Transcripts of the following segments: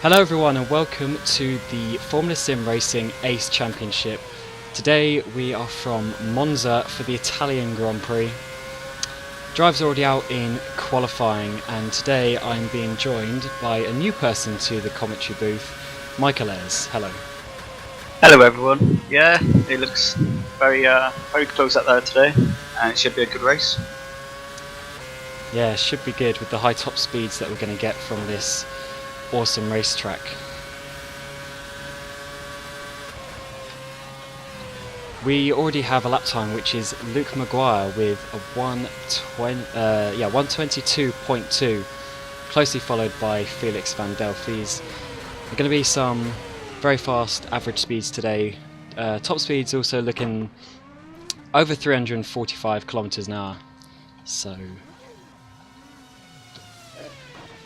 Hello everyone and welcome to the Formula Sim Racing ACE Championship. Today we are from Monza for the Italian Grand Prix. Drive's already out in qualifying and today I'm being joined by a new person to the commentary booth, Eyres. Hello. Hello everyone. Yeah, it looks very close out there today and it should be a good race. Yeah, should be good with the high top speeds that we're going to get from this awesome racetrack. We already have a lap time which is Luke Maguire with a 122.2, closely followed by Felix van Delphys. There are going to be some very fast average speeds today. Top speeds also looking over 345 kilometers an hour. So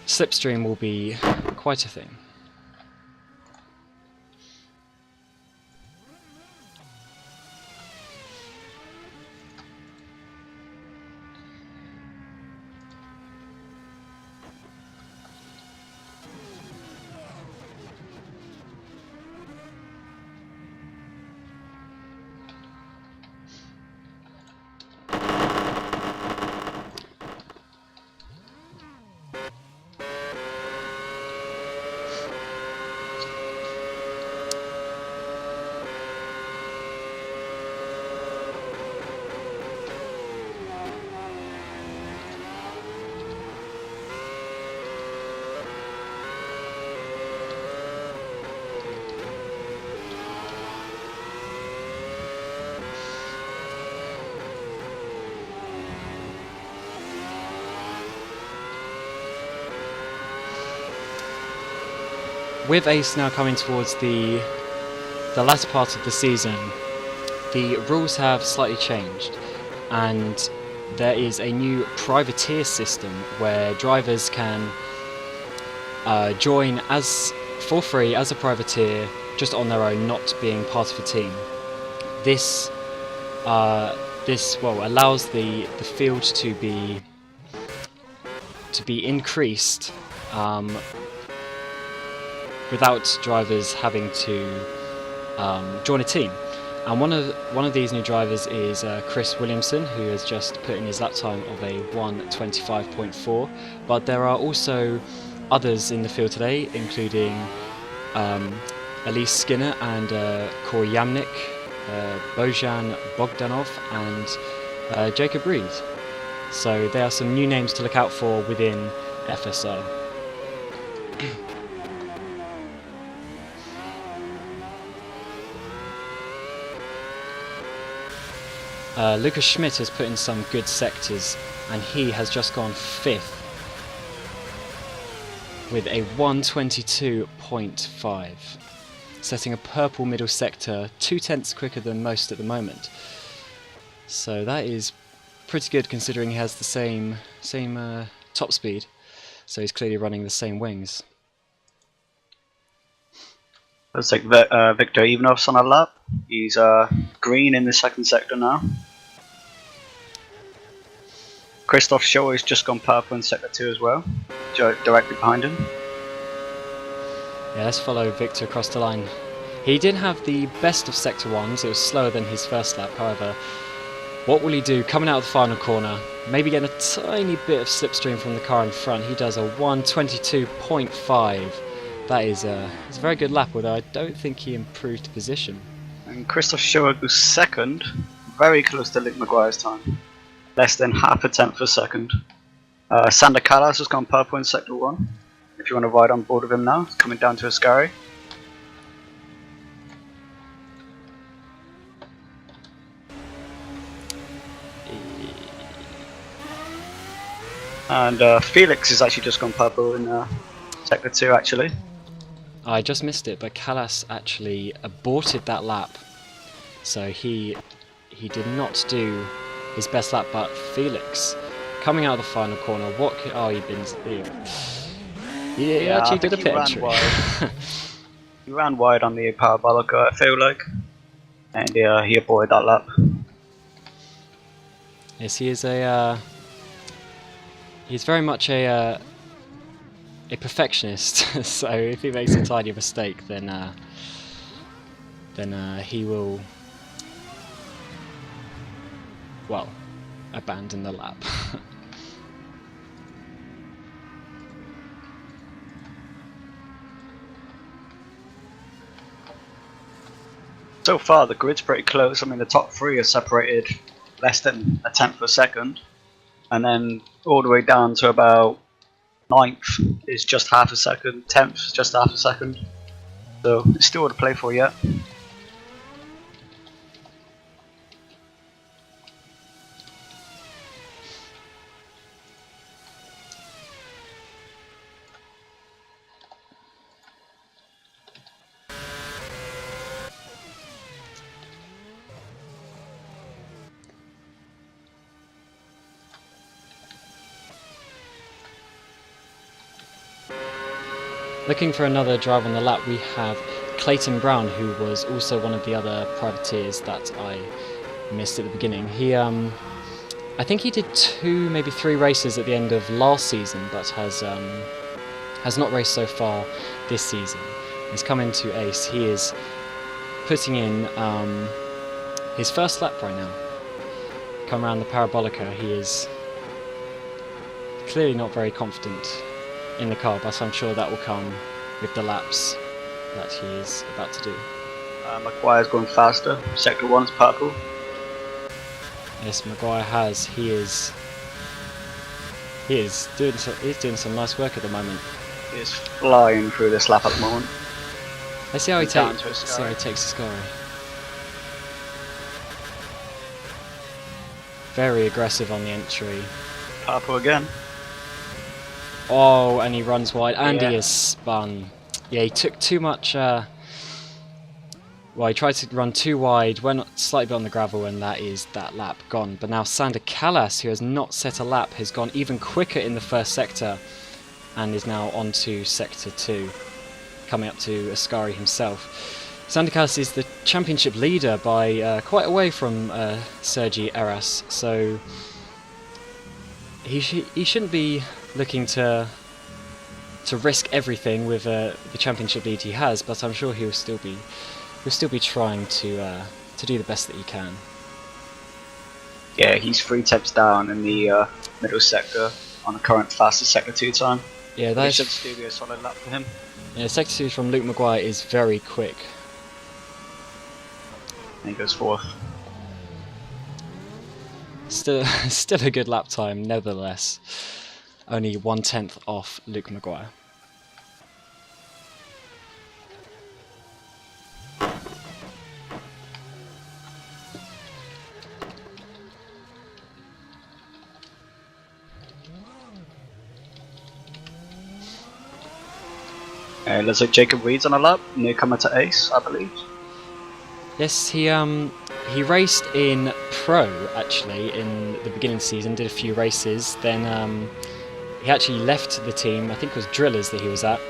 slipstream will be quite a thing. With ACE now coming towards the latter part of the season, the rules have slightly changed and there is a new privateer system where drivers can join for free as a privateer just on their own, not being part of a team. This allows the field to be increased without drivers having to join a team. And one of these new drivers is Chris Williamson, who has just put in his lap time of a 1:25.4. But there are also others in the field today, including Elise Skinner and Corey Yamnik, Bojan Bogdanov and Jacob Reed. So there are some new names to look out for within FSR. Lucas Schmidt has put in some good sectors and he has just gone 5th with a 1:22.5, setting a purple middle sector 2/10 quicker than most at the moment. So that is pretty good considering he has the same top speed, so he's clearly running the same wings. Looks like Victor Ivanov's on a lap. He's green in the second sector now. Christoph Schoer has just gone purple in sector 2 as well, directly behind him. Yeah, let's follow Victor across the line. He did have the best of sector 1s, it was slower than his first lap, however, what will he do coming out of the final corner? Maybe getting a tiny bit of slipstream from the car in front. He does a 1:22.5. That is it's a very good lap, although I don't think he improved position. And Christoph Schoer goes second, very close to Luke Maguire's time. Less than half a tenth of a second. Sander Callas has gone purple in sector 1. If you want to ride on board with him now, coming down to Ascari. And Felix has actually just gone purple in sector 2 actually. I just missed it, but Callas actually aborted that lap, so he did not do his best lap. But Felix, coming out of the final corner, he actually did a pit entry. He ran wide on the parabolica, I feel like, and he aborted that lap. Yes, he is he's very much a a perfectionist, so if he makes a tiny mistake, then he will, well, abandon the lap. So far the grid's pretty close. I mean, the top three are separated less than a tenth of a second, and then all the way down to about ninth is just half a second, 10th is just half a second. So it's still to play for yet. Looking for another driver on the lap, we have Clayton Brown, who was also one of the other privateers that I missed at the beginning. He, I think he did 2, maybe 3 races at the end of last season, but has not raced so far this season. He's come into Ace. He is putting in his first lap right now. Come around the Parabolica. He is clearly not very confident in the car, but I'm sure that will come with the laps that he is about to do. Maguire's going faster. Sector 1's purple. Yes, Maguire has. He is doing some nice work at the moment. He is flying through this lap at the moment. Let's see how he takes Ascari. Very aggressive on the entry. Purple again. Oh, and he runs wide, and Yeah. he is spun. Yeah, he took too much. Well, he tried to run too wide, went slightly bit on the gravel, and that is that lap gone. But now Sander Callas, who has not set a lap, has gone even quicker in the first sector, and is now on to sector 2, coming up to Ascari himself. Sander Callas is the championship leader by quite away from Sergi Eyres, so he shouldn't be looking to risk everything with the championship lead he has, but I'm sure he'll still be trying to do the best that he can. Yeah, he's 3 tenths down in the middle sector on the current fastest sector 2 time. Yeah, That should still be a solid lap for him. Yeah, sector 2 from Luke Maguire is very quick. And he goes 4th. Still a good lap time, nevertheless. Only 1/10 off Luke Maguire. Looks like Jacob Reed's on a lap, newcomer to Ace, I believe. Yes, he raced in Pro actually in the beginning of the season, did a few races, then he actually left the team, I think it was Drillers that he was at,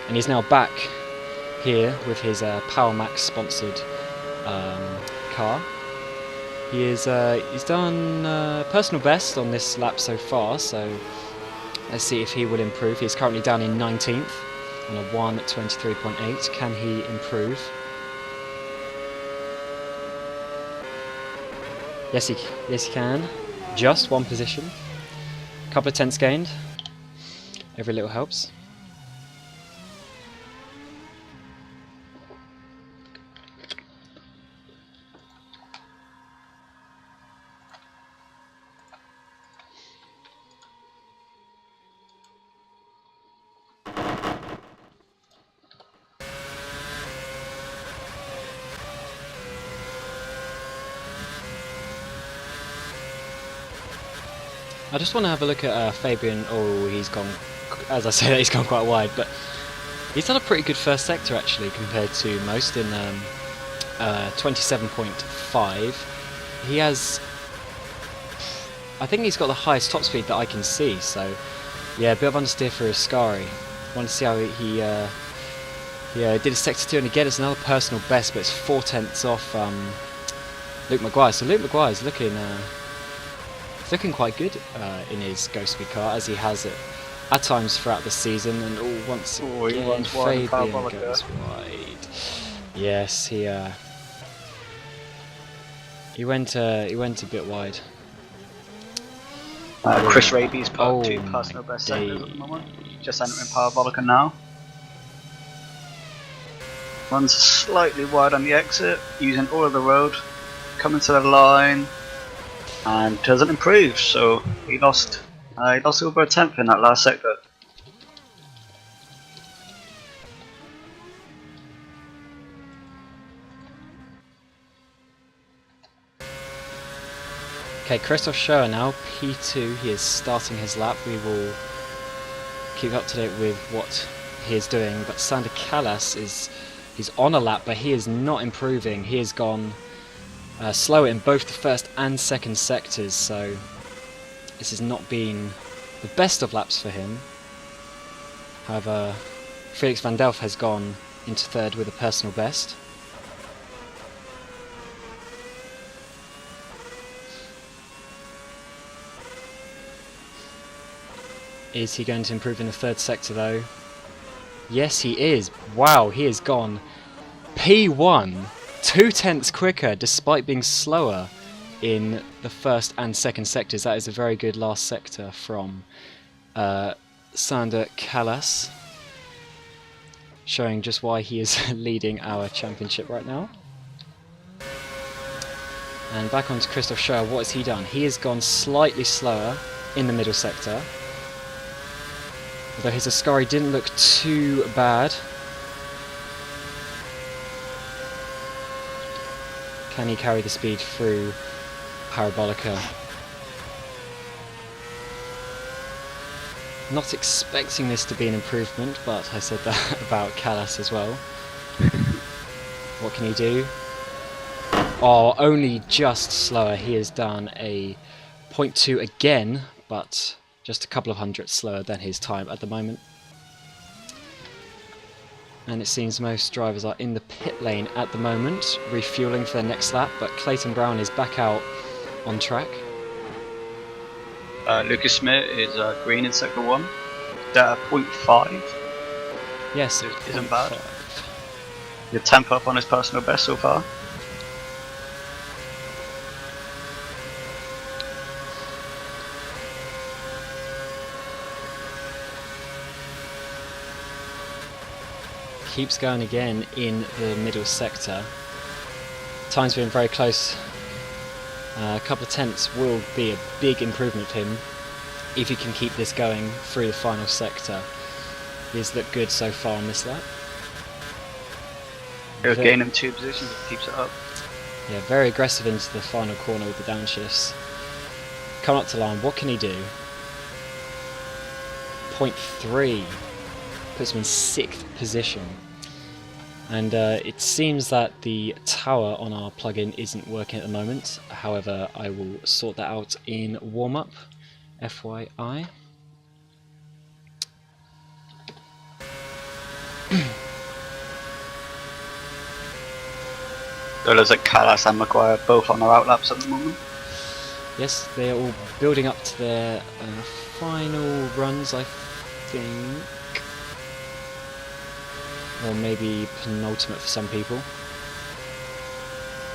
and he's now back here with his Power Max sponsored car. He's done personal best on this lap so far, so let's see if he will improve. He's currently down in 19th on a 1:23.8. Can he improve? Yes, he can. Just 1 position. Couple of tenths gained. Every little helps. I just want to have a look at Fabian. Oh, he's gone, as I say, he's gone quite wide, but he's done a pretty good first sector actually compared to most in 27.5. He has, I think he's got the highest top speed that I can see, so yeah, a bit of understeer for Ascari. Want to see how he did his sector 2, and again it's another personal best, but it's 4 tenths off Luke Maguire. So Luke Maguire is looking quite good in his Ghost Speed car, as he has it at times throughout the season, and once again Fabian goes wide. Yes, he went a bit wide. Chris Raby's put 2 personal best sectors at the moment. Just entering Parabolica now. Runs slightly wide on the exit, using all of the road, coming to the line, and doesn't improve. So he lost over a tenth in that last sector. Okay, Christoph Schoer now, P2, he is starting his lap. We will keep up to date with what he is doing, but Sander Kallas he's on a lap, but he is not improving. He has gone slower in both the first and second sectors, so this has not been the best of laps for him. However, Felix van Delft has gone into third with a personal best. Is he going to improve in the third sector though? Yes, he is. Wow, he has gone P1, 0.2 quicker despite being slower in the first and second sectors. That is a very good last sector from Sander Kallas, showing just why he is leading our championship right now. And back onto Christoph Schoer. What has he done? He has gone slightly slower in the middle sector, although his Ascari didn't look too bad. Can he carry the speed through Parabolica? Not expecting this to be an improvement, but I said that about Kallas as well. What can he do? Oh, only just slower. He has done a 0.2 again, but just a couple of hundredths slower than his time at the moment. And it seems most drivers are in the pit lane at the moment, refueling for their next lap, but Clayton Brown is back out on track. Lucas Smith is green in sector 1. 0.5. Yes, it isn't bad. You're 10th up on his personal best so far. Keeps going again in the middle sector. Time's been very close. A couple of tenths will be a big improvement for him if he can keep this going through the final sector. He's looked good so far on this lap. He'll gain him 2 positions if he keeps it up. Yeah, very aggressive into the final corner with the downshifts. Come up to line, what can he do? 0.3 puts him in 6th position. And it seems that the tower on our plugin isn't working at the moment. However, I will sort that out in warm-up, FYI. So there's Kallas and Maguire both on their outlaps at the moment. Yes, they are all building up to their final runs, I think. Or maybe penultimate for some people.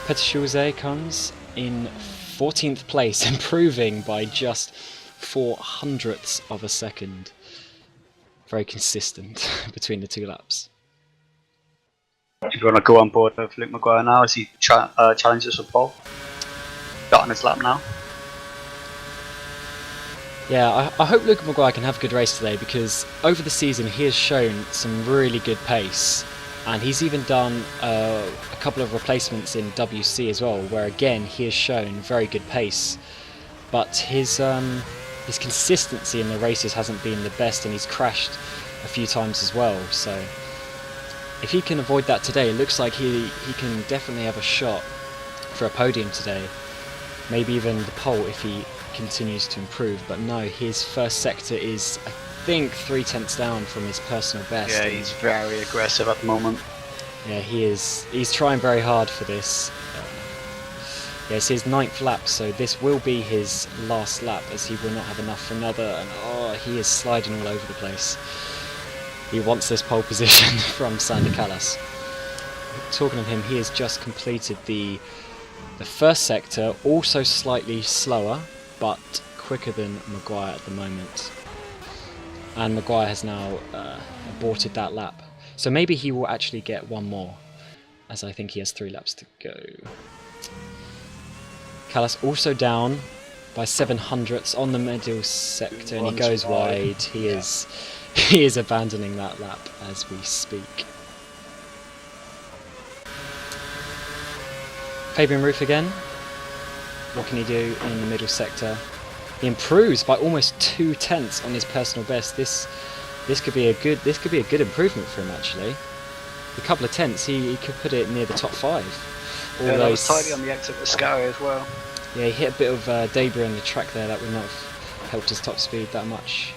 Peter Schulze comes in 14th place, improving by just 0.04 of a second. Very consistent between the 2 laps. If you want to go on board with Luke Maguire now as he challenges for pole. Got on his lap now. Yeah, I hope Luke Maguire can have a good race today, because over the season he has shown some really good pace, and he's even done a couple of replacements in WC as well, where again he has shown very good pace, but his consistency in the races hasn't been the best, and he's crashed a few times as well. So if he can avoid that today, it looks like he can definitely have a shot for a podium today, maybe even the pole if he continues to improve. But no, his first sector is, I think, 0.3 down from his personal best. Yeah, he's very aggressive at the moment. Yeah, he is. He's trying very hard for this. Yeah, it's his 9th lap, so this will be his last lap, as he will not have enough for another. And oh, he is sliding all over the place. He wants this pole position from Sander Callas. Talking of him, he has just completed the first sector, also slightly slower, but quicker than Maguire at the moment. And Maguire has now aborted that lap. So maybe he will actually get one more, as I think he has 3 laps to go. Callas also down by 700ths on the middle sector, and he goes wide. He is abandoning that lap as we speak. Fabian Roof again. What can he do in the middle sector? He improves by almost 2/10 on his personal best. This could be a good improvement for him actually. A couple of tenths, he could put it near the top 5. Yeah, that was tidy on the exit of Sky as well. Yeah, he hit a bit of debris on the track there that would not have helped his top speed that much.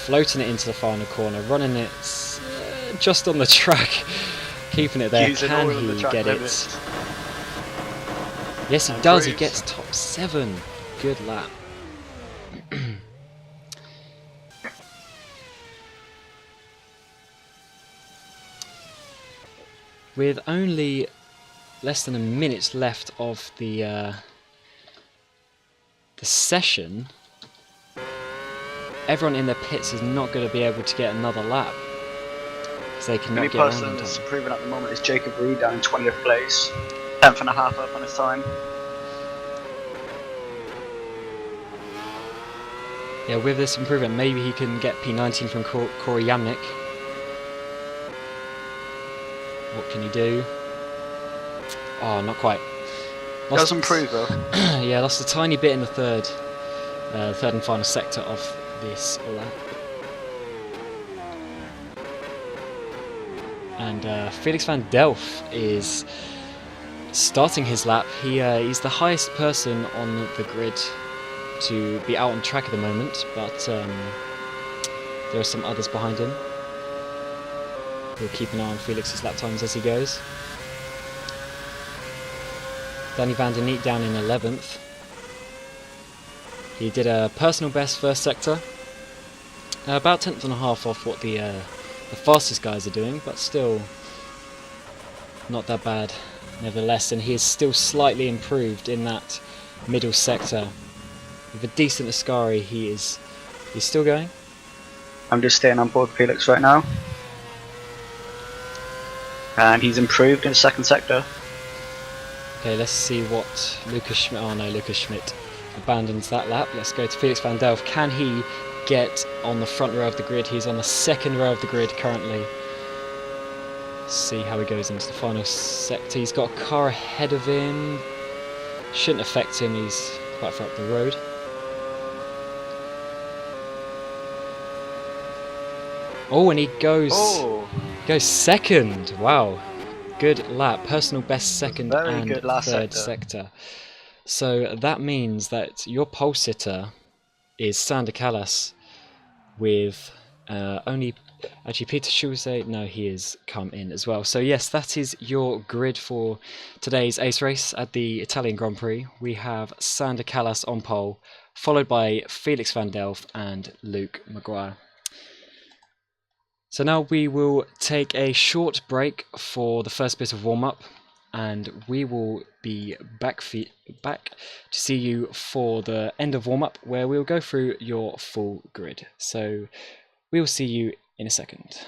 Floating it into the final corner, running it just on the track, keeping it there. Can he get it? Yes, he does. He gets top 7. Good lap. With only less than a minute left of the session, everyone in their pits is not going to be able to get another lap, because they cannot get around in time. The only person that's improving at the moment is Jacob Reed down in 20th place, 10th and a half up on his time. Yeah, with this improvement, maybe he can get P19 from Corey Yamnik. What can he do? Oh, not quite. Does improve though. Yeah, lost a tiny bit in the third and final sector of this lap. And Felix van Delft is starting his lap. He's the highest person on the grid to be out on track at the moment, but there are some others behind him. We'll keep an eye on Felix's lap times as he goes. Danny van der Neet down in 11th. He did a personal best first sector, about 10th and a half off what the fastest guys are doing, but still not that bad nevertheless, and he is still slightly improved in that middle sector. With a decent Ascari, he's still going. I'm just staying on board Felix right now. And he's improved in the second sector. Okay, let's see what Lucas Schmidt... Oh no, Lucas Schmidt abandons that lap. Let's go to Felix van Delft. Can he get on the front row of the grid? He's on the second row of the grid currently. Let's see how he goes into the final sector. He's got a car ahead of him. Shouldn't affect him, he's quite far up the road. Oh, and he goes second. Wow, good lap. Personal best second and third sector. So that means that your pole sitter is Sander Callas with only... Actually, Peter Schulze, no, he has come in as well. So yes, that is your grid for today's Ace race at the Italian Grand Prix. We have Sander Callas on pole, followed by Felix van Delft and Luke Maguire. So now we will take a short break for the first bit of warm-up, and we will be back to see you for the end of warm-up, where we'll go through your full grid. So we will see you in a second.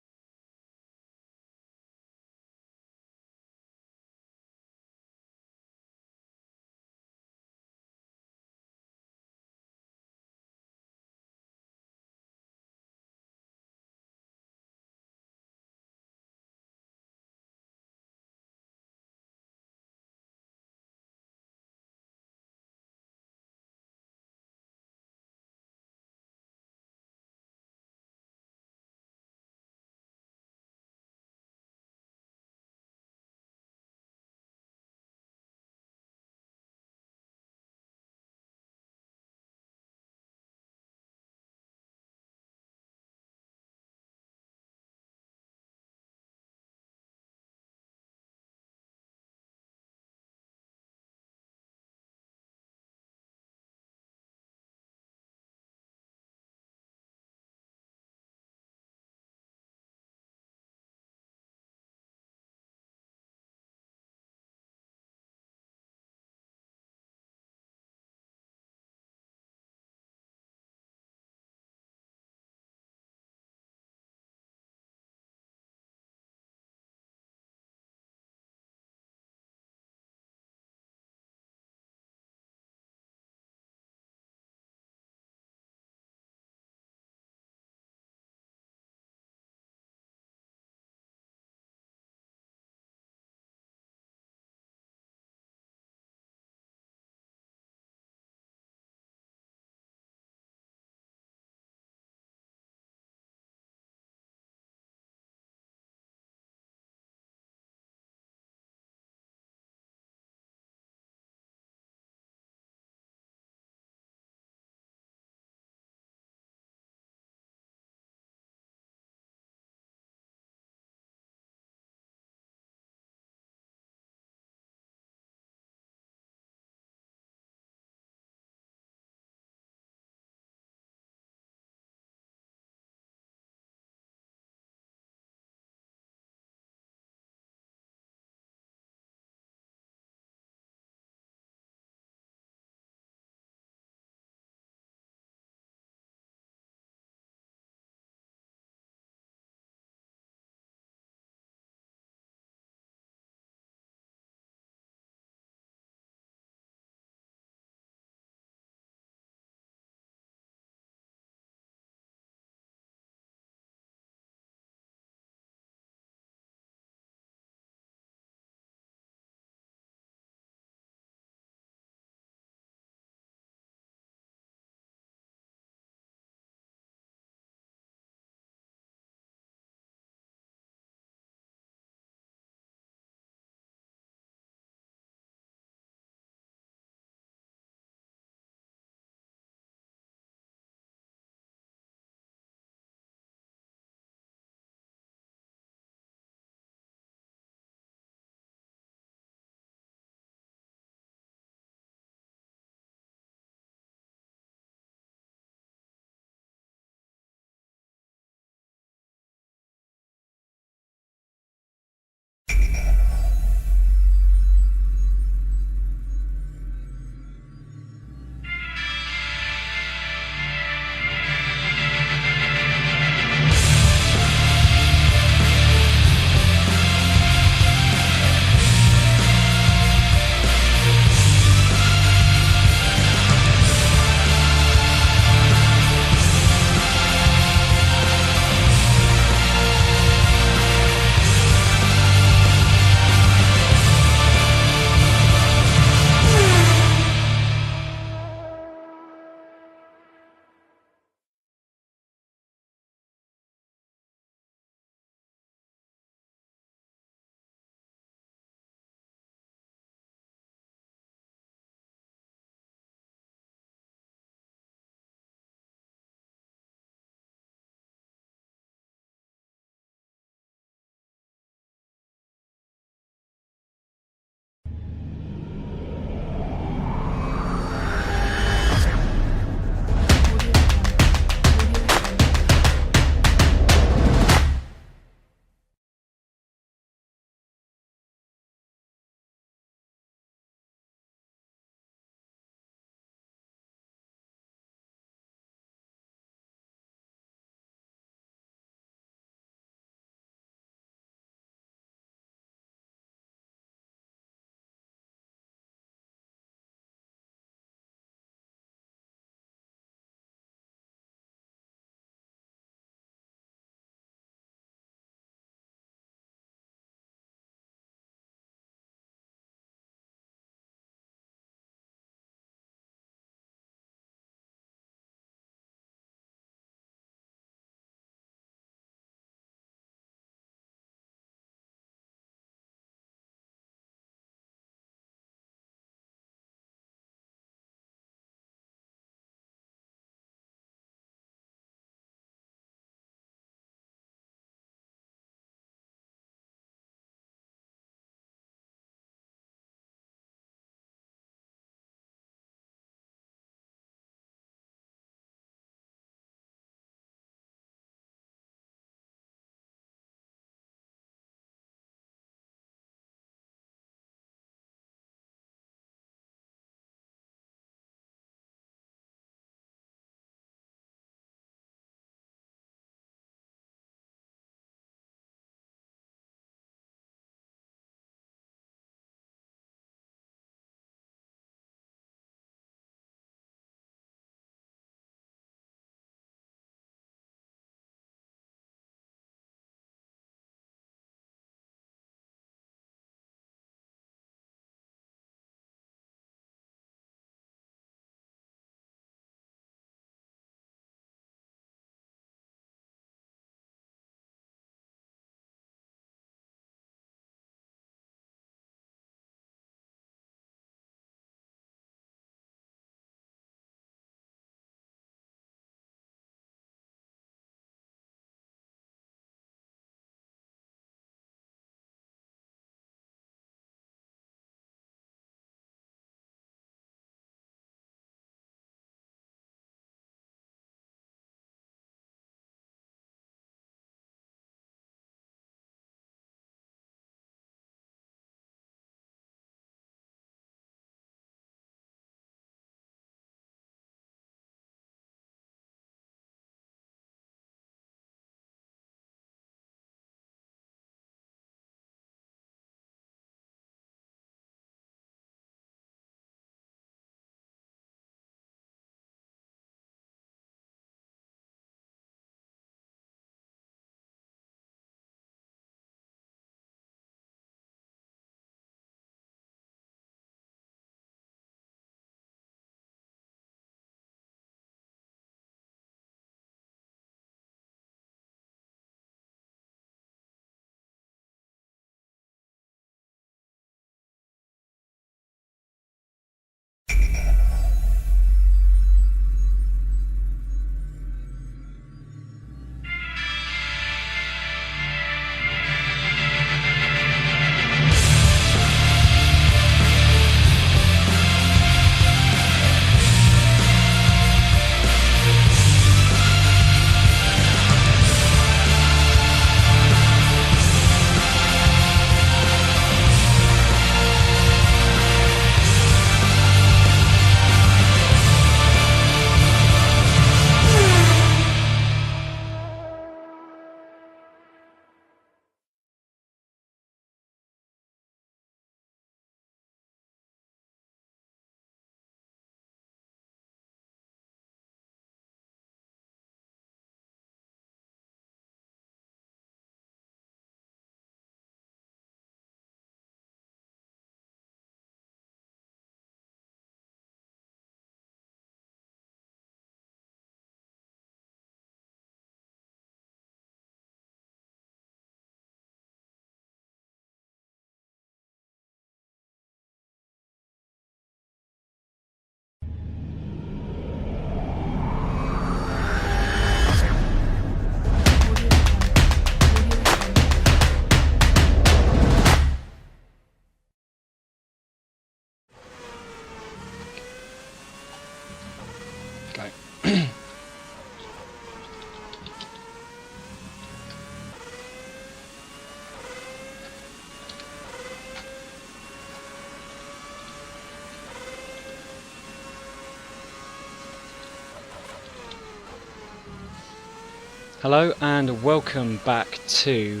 Hello and welcome back to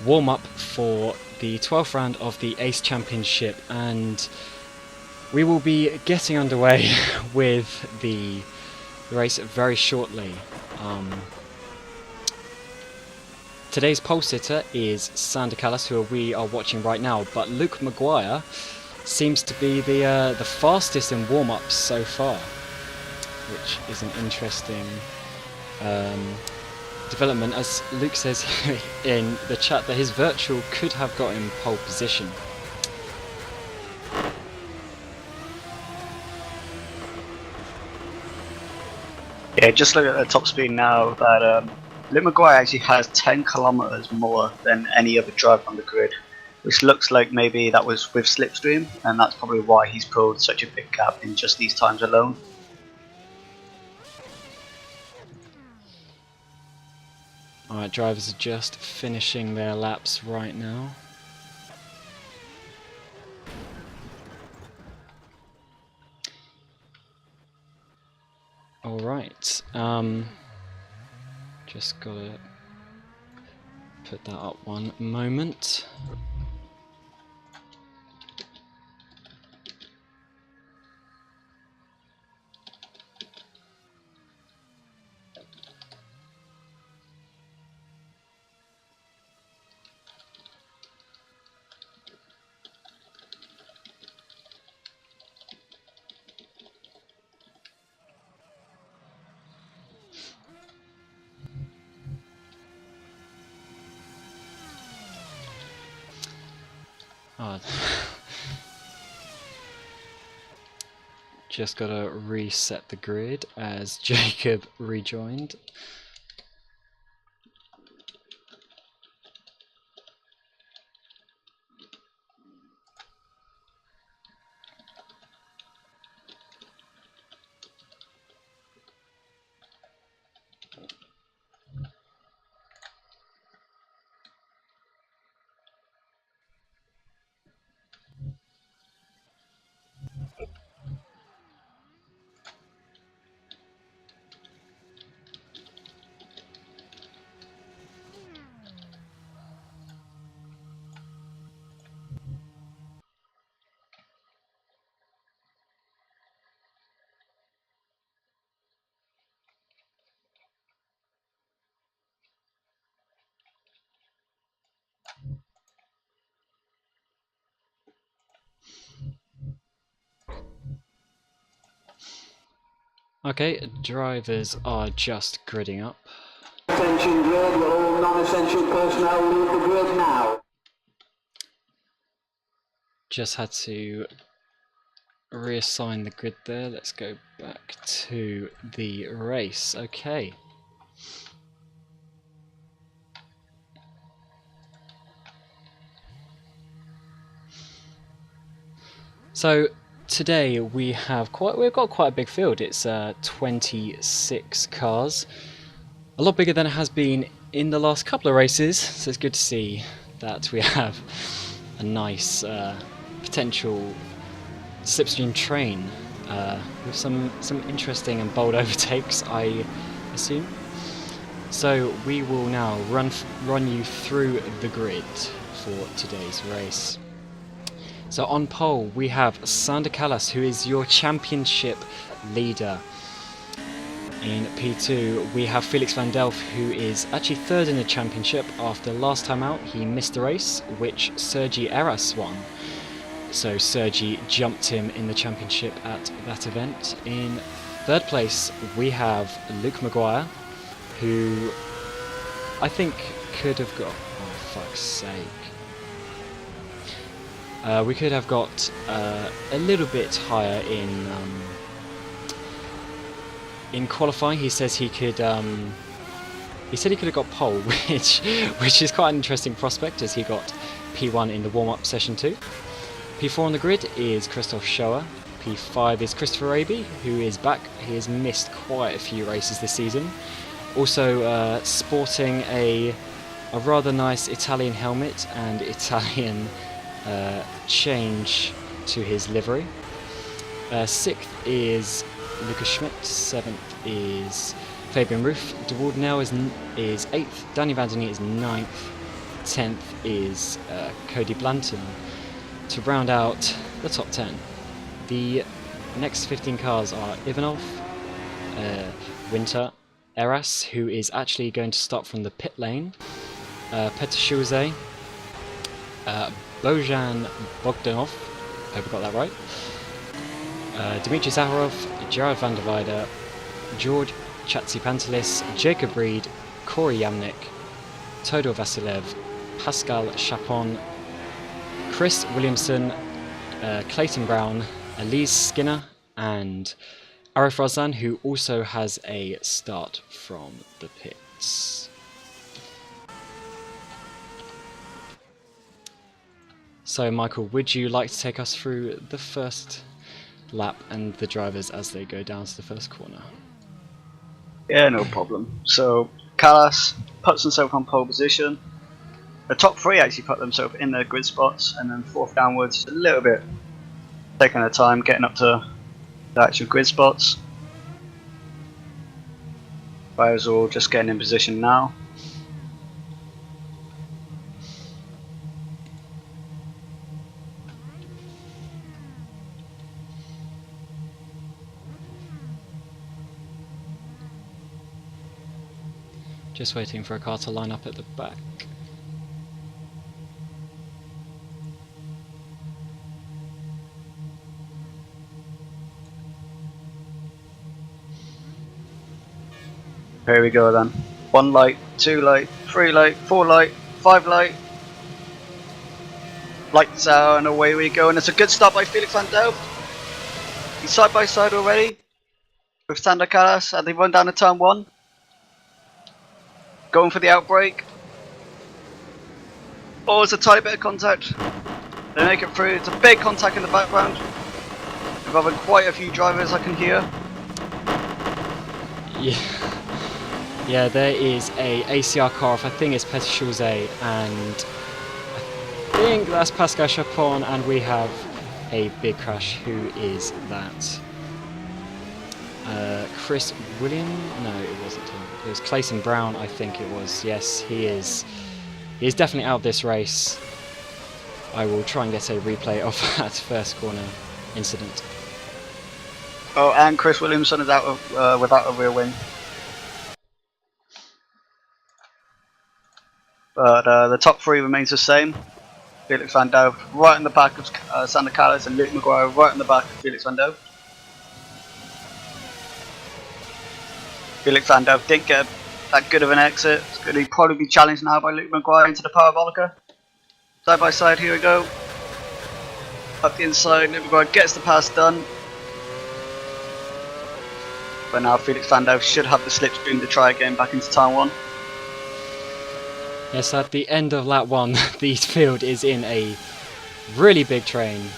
warm-up for the 12th round of the ACE Championship, and we will be getting underway with the race very shortly. Today's pole sitter is Sander Callas, who we are watching right now, but Luke Maguire seems to be the fastest in warm-ups so far, which is an interesting development, as Luke says in the chat that his virtual could have got him pole position. Yeah, just look at the top speed now that Luke Maguire actually has 10 kilometers more than any other driver on the grid, which looks like maybe that was with slipstream, and that's probably why he's pulled such a big gap in just these times alone. Alright, drivers are just finishing their laps right now. Alright, just gotta put that up one moment. Just gotta reset the grid as Jacob rejoined. Okay, drivers are just gridding up. Attention grid, will all non-essential personnel leave the grid now? Just had to reassign the grid there. Let's go back to the race. Okay. So today we've got quite a big field. It's 26 cars, a lot bigger than it has been in the last couple of races. So it's good to see that we have a nice potential slipstream train with some interesting and bold overtakes, I assume. So we will now run you through the grid for today's race. So on pole we have Sander Callas, who is your championship leader. In P2 we have Felix van Delft, who is actually third in the championship. After last time out he missed the race, which Sergi Eyres won. So Sergi jumped him in the championship at that event. In third place we have Luke Maguire, who I think could have got... oh fuck's sake. We could have got a little bit higher in qualifying. He says he could. He said he could have got pole, which is quite an interesting prospect, as he got P1 in the warm-up session 2. P4 on the grid is Christoph Schoer. P5 is Christopher Raby, who is back. He has missed quite a few races this season. Also sporting a rather nice Italian helmet and Italian change to his livery. 6th is Lucas Schmidt. 7th is Fabian Roof. De Wardenel is 8th, Danny Van Der Neat is 9th, 10th is Cody Blanton to round out the top 10. The next 15 cars are Ivanov, Winter, Eyres, who is actually going to start from the pit lane, Petr Schulze, Bojan Bogdanov, hope I got that right, Dmitry Zaharov, Gerard van der Weide, George Chatzipantelis, Jacob Reed, Corey Yamnik, Todor Vasilev, Pascal Chapon, Chris Williamson, Clayton Brown, Elise Skinner, and Arif Razan, who also has a start from the pits. So Michael, would you like to take us through the first lap and the drivers as they go down to the first corner? Yeah, no problem. So Callas puts himself on pole position. The top 3 actually put themselves in their grid spots, and then 4th downwards a little bit taking their time getting up to the actual grid spots. Players are all just getting in position now. Just waiting for a car to line up at the back. Here we go then. 1 light, 2 light, 3 light, 4 light, 5 light. Lights out and away we go, and it's a good start by Felix van Delft. He's side by side already with Sander Callas as they run down to turn 1. Going for the outbreak. Oh, it's a tiny bit of contact. They make it through. It's a big contact in the background, involving quite a few drivers I can hear. Yeah, there is a ACR car off. I think it's Petr Schulze, and I think that's Pascal Chapon, and we have a big crash. Who is that? Chris William? No, it wasn't him. It was Clayton Brown, I think it was. Yes, he is. He is definitely out of this race. I will try and get a replay of that first corner incident. Oh, and Chris Williamson is out of, without a rear wing. But the top 3 remains the same. Felix van Delft right in the back of Sander Callas, and Luke Maguire right in the back of Felix van Delft. Felix van Delft didn't get that good of an exit. It's going to probably be challenged now by Luke Maguire into the Parabolica. Side by side, here we go. Up the inside, Luke Maguire gets the pass done. But now Felix van Delft should have the slipstream to try again back into turn 1. Yes, at the end of lap 1, the field is in a really big train.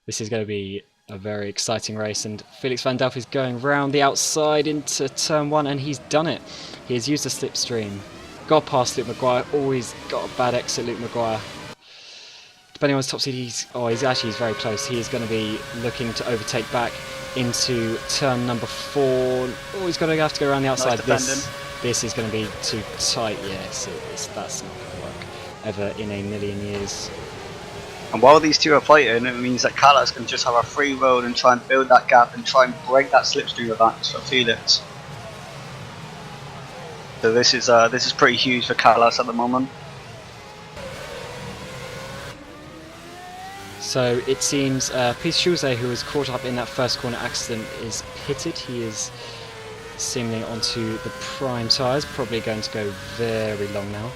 This is going to be a very exciting race, and Felix van Delft is going round the outside into turn 1, and he's done it. He has used the slipstream. Got past Luke Maguire. Always got a bad exit, Luke Maguire. Depending on his top speed, he's very close. He is going to be looking to overtake back into turn number 4. Oh, he's going to have to go around the outside. This is going to be too tight. Yes, that's not going to work ever in a million years. And while these two are fighting, it means that Callas can just have a free road and try and build that gap and try and break that slipstream advantage for Felix. So this is pretty huge for Callas at the moment. So it seems Petr Schulze, who was caught up in that first corner accident, is pitted. He is seemingly onto the prime tyres, probably going to go very long now.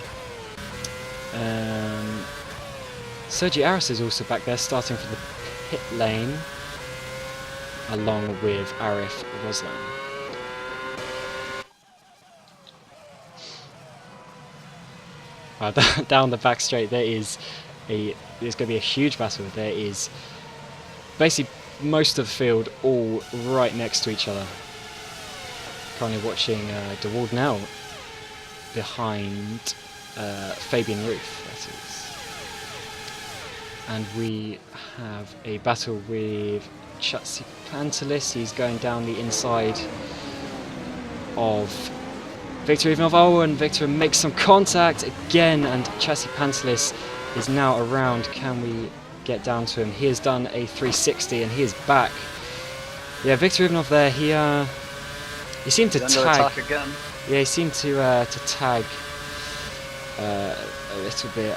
Sergi Eyres is also back there, starting for the pit lane, along with Arif Razan. Down the back straight, there's going to be a huge battle. There is basically most of the field all right next to each other. Currently watching De Wardenel behind Fabian Roof, that is. And we have a battle with Chatzipantelis. He's going down the inside of Victor Ivanov. Oh, and Victor makes some contact again, and Chassis Pantelis is now around. Can we get down to him? He has done a 360 and he is back. Yeah, Victor Ivanov there, he seemed to tag again. Yeah, he seemed to tag a little bit.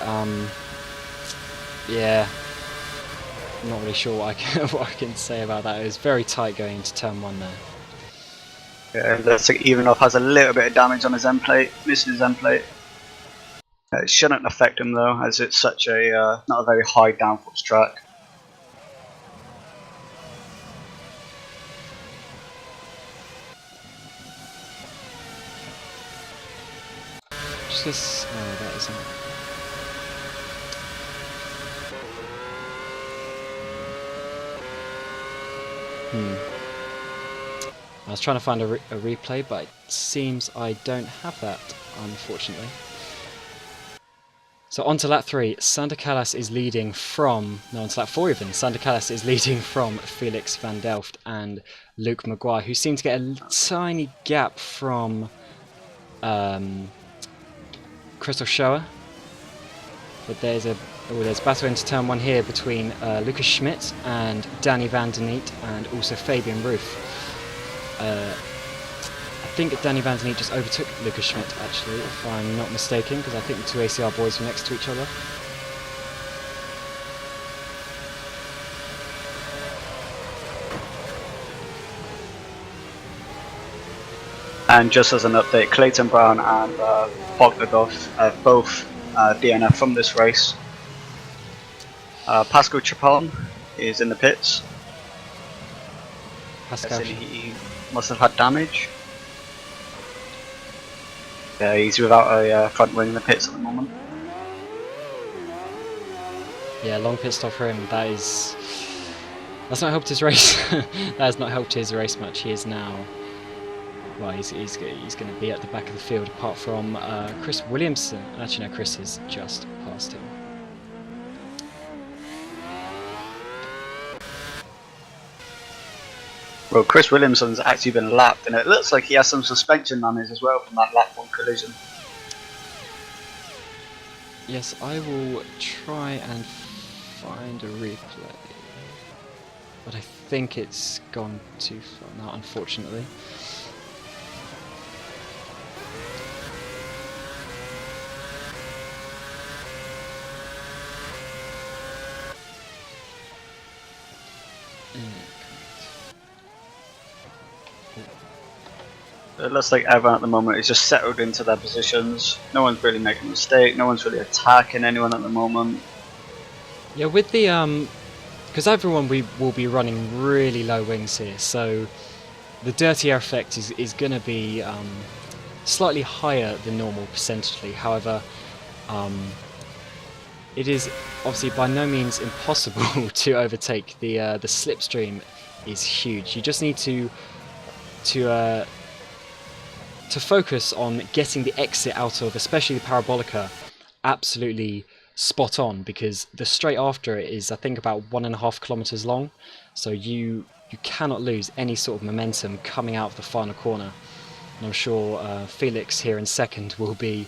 Yeah, I'm not really sure what I can say about that. It was very tight going into turn 1 there. Yeah, it looks like Ivanov has a little bit of damage on his end plate, missing his end plate. It shouldn't affect him though, as it's such a not a very high downforce track. Just this. Oh, that isn't. I was trying to find a replay, but it seems I don't have that, unfortunately. So on to lap 3, Sander Callas is leading from, no, on to lap 4 even, Sander Callas is leading from Felix van Delft and Luke Maguire, who seem to get a tiny gap from Crystal Schoer. But there's battle into turn 1 here between Lucas Schmidt and Danny van der Neet, and also Fabian Roof. I think Danny van der Neet just overtook Lucas Schmidt, actually, if I'm not mistaken, because I think the two ACR boys were next to each other. And just as an update, Clayton Brown and Bogdanov have both DNF from this race. Pascal Chapon is in the pits. Pascal. He must have had damage. Yeah, he's without a front wing in the pits at the moment. Yeah, long pit stop for him. That's not helped his race. That has not helped his race much. He is now. Well, he's going to be at the back of the field, apart from Chris Williamson. Actually, no, Chris is just past him. Well, Chris Williamson's actually been lapped, and it looks like he has some suspension damage as well from that lap 1 collision. Yes, I will try and find a replay, but I think it's gone too far now, unfortunately. It looks like everyone at the moment is just settled into their positions. No one's really making a mistake, no one's really attacking anyone at the moment. Yeah, with the because everyone will be running really low wings here, so the dirty air effect is going to be slightly higher than normal percentually. However, it is obviously by no means impossible to overtake. The slipstream is huge. You just need to focus on getting the exit out of, especially the Parabolica, absolutely spot on, because the straight after it is, I think, about 1.5 kilometers long, so you cannot lose any sort of momentum coming out of the final corner. And I'm sure Felix here in second will be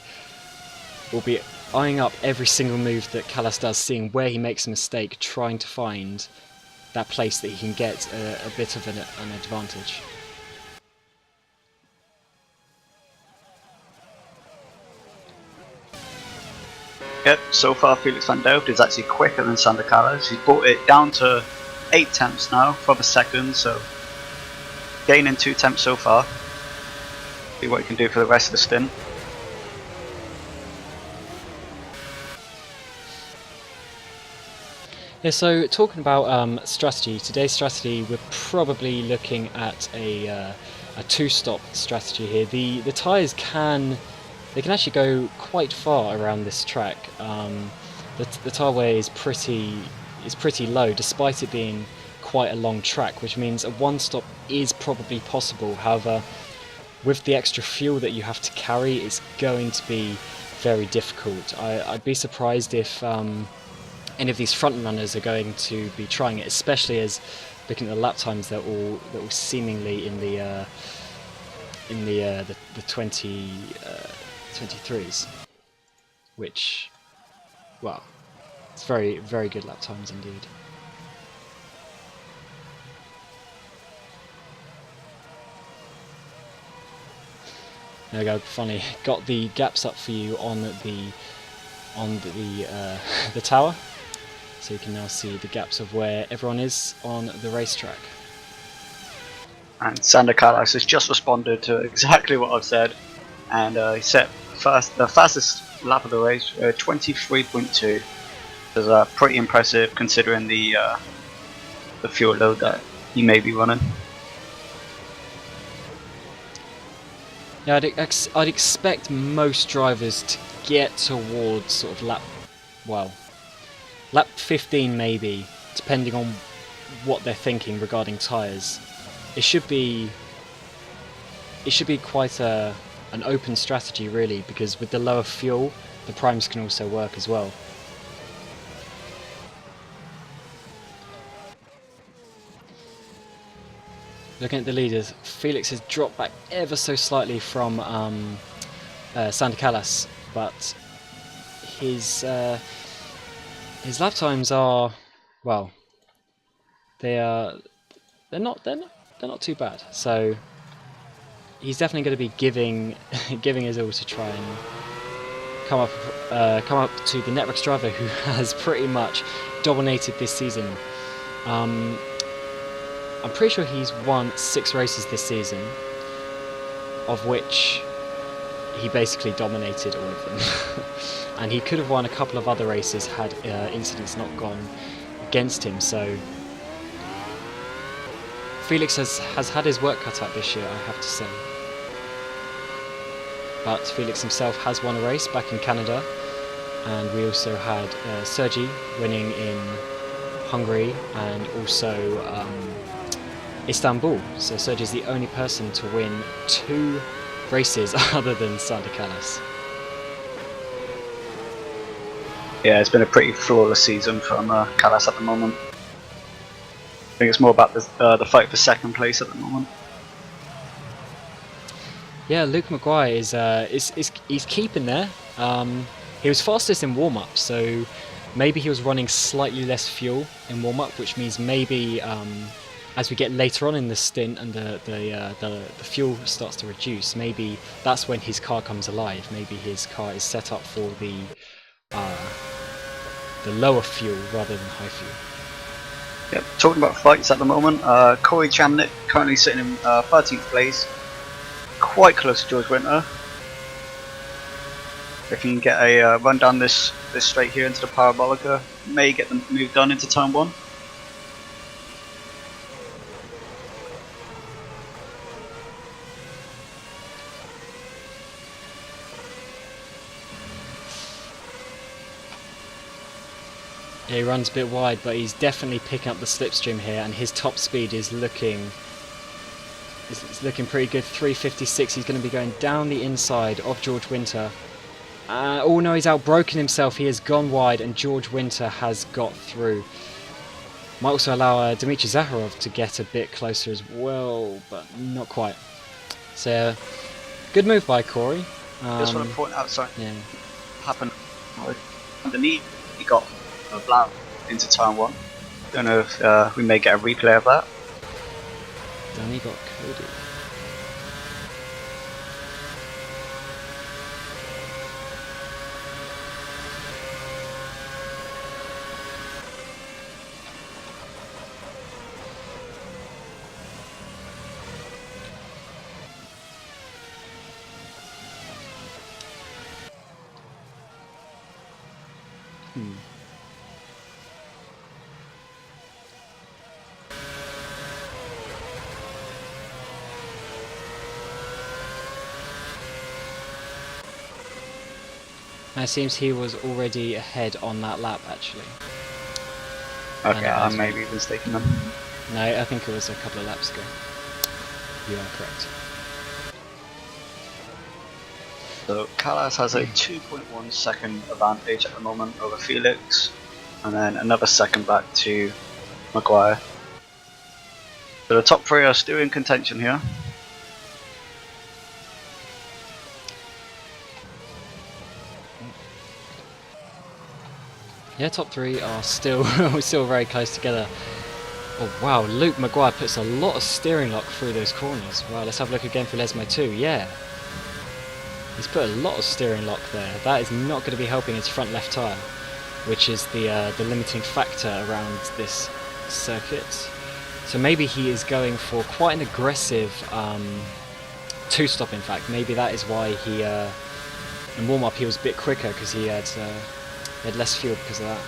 eyeing up every single move that Callas does, seeing where he makes a mistake, trying to find that place that he can get a bit of an advantage. Yep, so far Felix van Delft is actually quicker than Sander Callas. He's brought it down to 8 tenths now for the second, so gaining 2 tenths so far. See what he can do for the rest of the stint. Yeah, so talking about strategy, today's strategy, we're probably looking at a 2-stop strategy here. The tyres can actually go quite far around this track. The tyre wear is pretty low, despite it being quite a long track, which means a 1-stop is probably possible. However, with the extra fuel that you have to carry, it's going to be very difficult. I'd be surprised if any of these front runners are going to be trying it, especially as looking at the lap times, they're all seemingly in the in the 23s, which, well, it's very, very good lap times indeed. There we go. Funny, got the gaps up for you on the the tower, so you can now see the gaps of where everyone is on the racetrack. And Sander Callas has just responded to exactly what I've said, and he set the fastest lap of the race, 23.2. Is pretty impressive considering the fuel load that he may be running. Yeah, I'd expect most drivers to get towards sort of lap 15 maybe, depending on what they're thinking regarding tyres. It should be quite an open strategy really, because with the lower fuel, the primes can also work as well. Looking at the leaders, Felix has dropped back ever so slightly from Sander Callas, but his lap times are, well, they're not too bad. So he's definitely going to be giving his all to try and come up to the Networks driver who has pretty much dominated this season. I'm pretty sure he's won 6 races this season, of which he basically dominated all of them. And he could have won a couple of other races had incidents not gone against him. So Felix has had his work cut out this year, I have to say. But Felix himself has won a race back in Canada, and we also had Sergi winning in Hungary and also Istanbul. So Sergi is the only person to win 2 races other than Sander Callas. Yeah, it's been a pretty flawless season from Callas at the moment. I think it's more about the fight for second place at the moment. Yeah, Luke Maguire is he's keeping there. He was fastest in warm-up, so maybe he was running slightly less fuel in warm-up, which means maybe as we get later on in the stint and the fuel starts to reduce, maybe that's when his car comes alive. Maybe his car is set up for the lower fuel rather than high fuel. Yep. Talking about fights at the moment, Corey Chamnick currently sitting in 13th place, quite close to George Winter. If you can get a run down this straight here into the Parabolica, may get them moved on into turn 1. Yeah, he runs a bit wide, but he's definitely picking up the slipstream here, and his top speed is looking pretty good. 356. He's going to be going down the inside of George Winter. Oh no, he's outbroken himself. He has gone wide, and George Winter has got through. Might also allow Dmitry Zaharov to get a bit closer as well, but not quite. So, good move by Corey. Just want to point out something Yeah. happened underneath. He got a blow into turn 1. Don't know if we may get a replay of that. Danny got Cody. It seems he was already ahead on that lap, actually. Okay, I may be mistaken then. No, I think it was a couple of laps ago. You are correct. So Callas has a 2.1 second advantage at the moment over Felix, and then another second back to Maguire. So the top 3 are still in contention here. Yeah, top three are still still very close together. Oh wow, Luke Maguire puts a lot of steering lock through those corners. Wow, let's have a look again for Lesmo too. Yeah, he's put a lot of steering lock there. That is not going to be helping his front left tyre, which is the limiting factor around this circuit. So maybe he is going for quite an aggressive two-stop. In fact, maybe that is why he in warm-up he was a bit quicker, because he had less fuel because of that.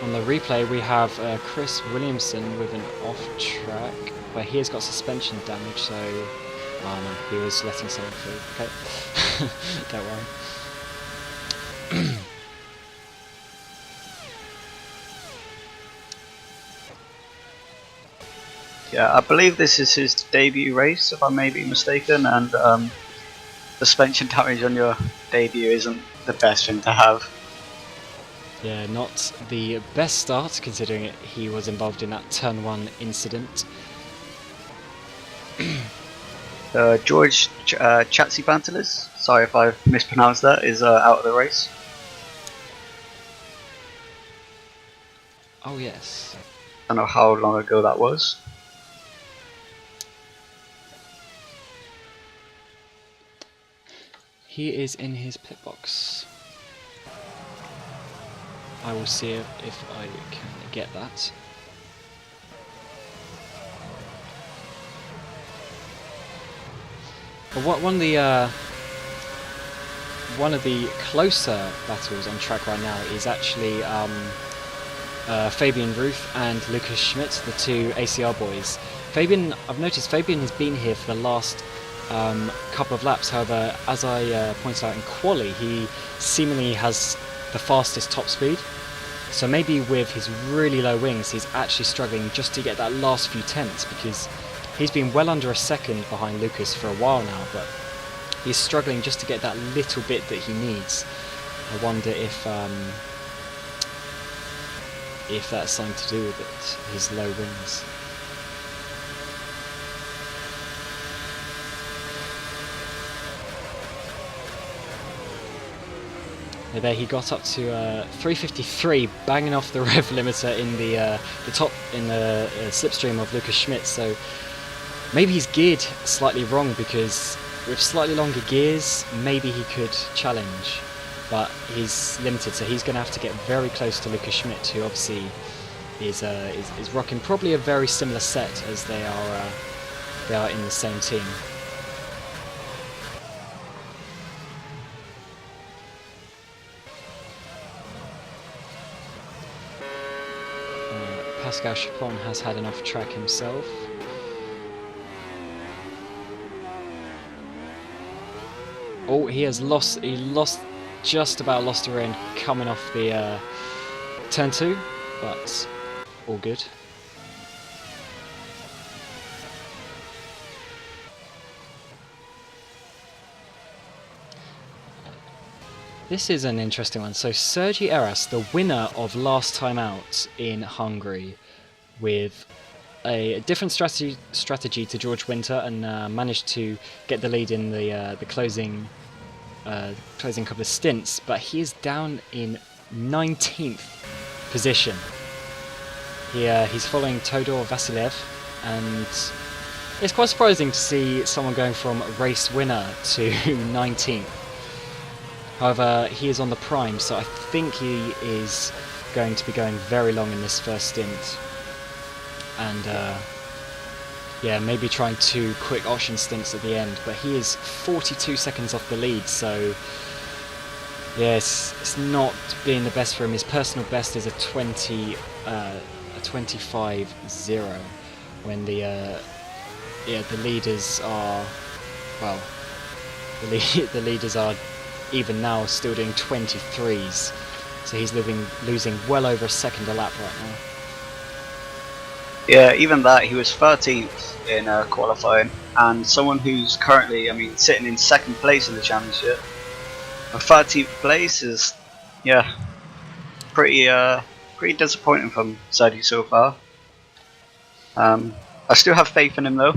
On the replay we have Chris Williamson with an off-track where he has got suspension damage, so oh no, he was letting someone through. Okay. Don't worry. Yeah, I believe this is his debut race, if I may be mistaken, and suspension damage on your debut isn't the best thing to have. Yeah, not the best start considering he was involved in that turn 1 incident. George Chatsipantelis, sorry if I mispronounced that, is out of the race. Oh yes. I don't know how long ago that was. He is in his pit box. I will see if I can get that. But one of the closer battles on track right now is actually Fabian Ruth and Lucas Schmidt, the two ACR boys. I've noticed Fabian has been here for the last couple of laps. However, as I pointed out in quali, he seemingly has the fastest top speed. So maybe with his really low wings, he's actually struggling just to get that last few tenths, because he's been well under a second behind Lucas for a while now, but he's struggling just to get that little bit that he needs. I wonder if that's something to do with it, his low wings. There he got up to 353, banging off the rev limiter in the slipstream of Lucas Schmidt. So maybe he's geared slightly wrong, because with slightly longer gears, maybe he could challenge, but he's limited. So he's going to have to get very close to Lucas Schmidt, who obviously is rocking probably a very similar set, as they are in the same team. Pascal Chapon has had an off-track himself. Oh, he just about lost a rear end coming off the turn 2, but all good. This is an interesting one. So Sergi Eyres, the winner of last time out in Hungary, with a different strategy to George Winter, and managed to get the lead in the closing couple of stints, but he is down in 19th position. He's following Todor Vasilev, and it's quite surprising to see someone going from race winner to 19th. However, he is on the prime, so I think he is going to be going very long in this first stint. And yeah, maybe trying 2 quick option stints at the end, but he is 42 seconds off the lead, so yeah, it's not being the best for him. His personal best is a 25.0, when the leaders are, well, the leaders are even now still doing 23s, so he's losing well over a second a lap right now. Yeah, even that, he was 13th in qualifying, and someone who's currently, sitting in 2nd place in the championship, a 13th place is, yeah, pretty disappointing from Sergi so far. I still have faith in him though.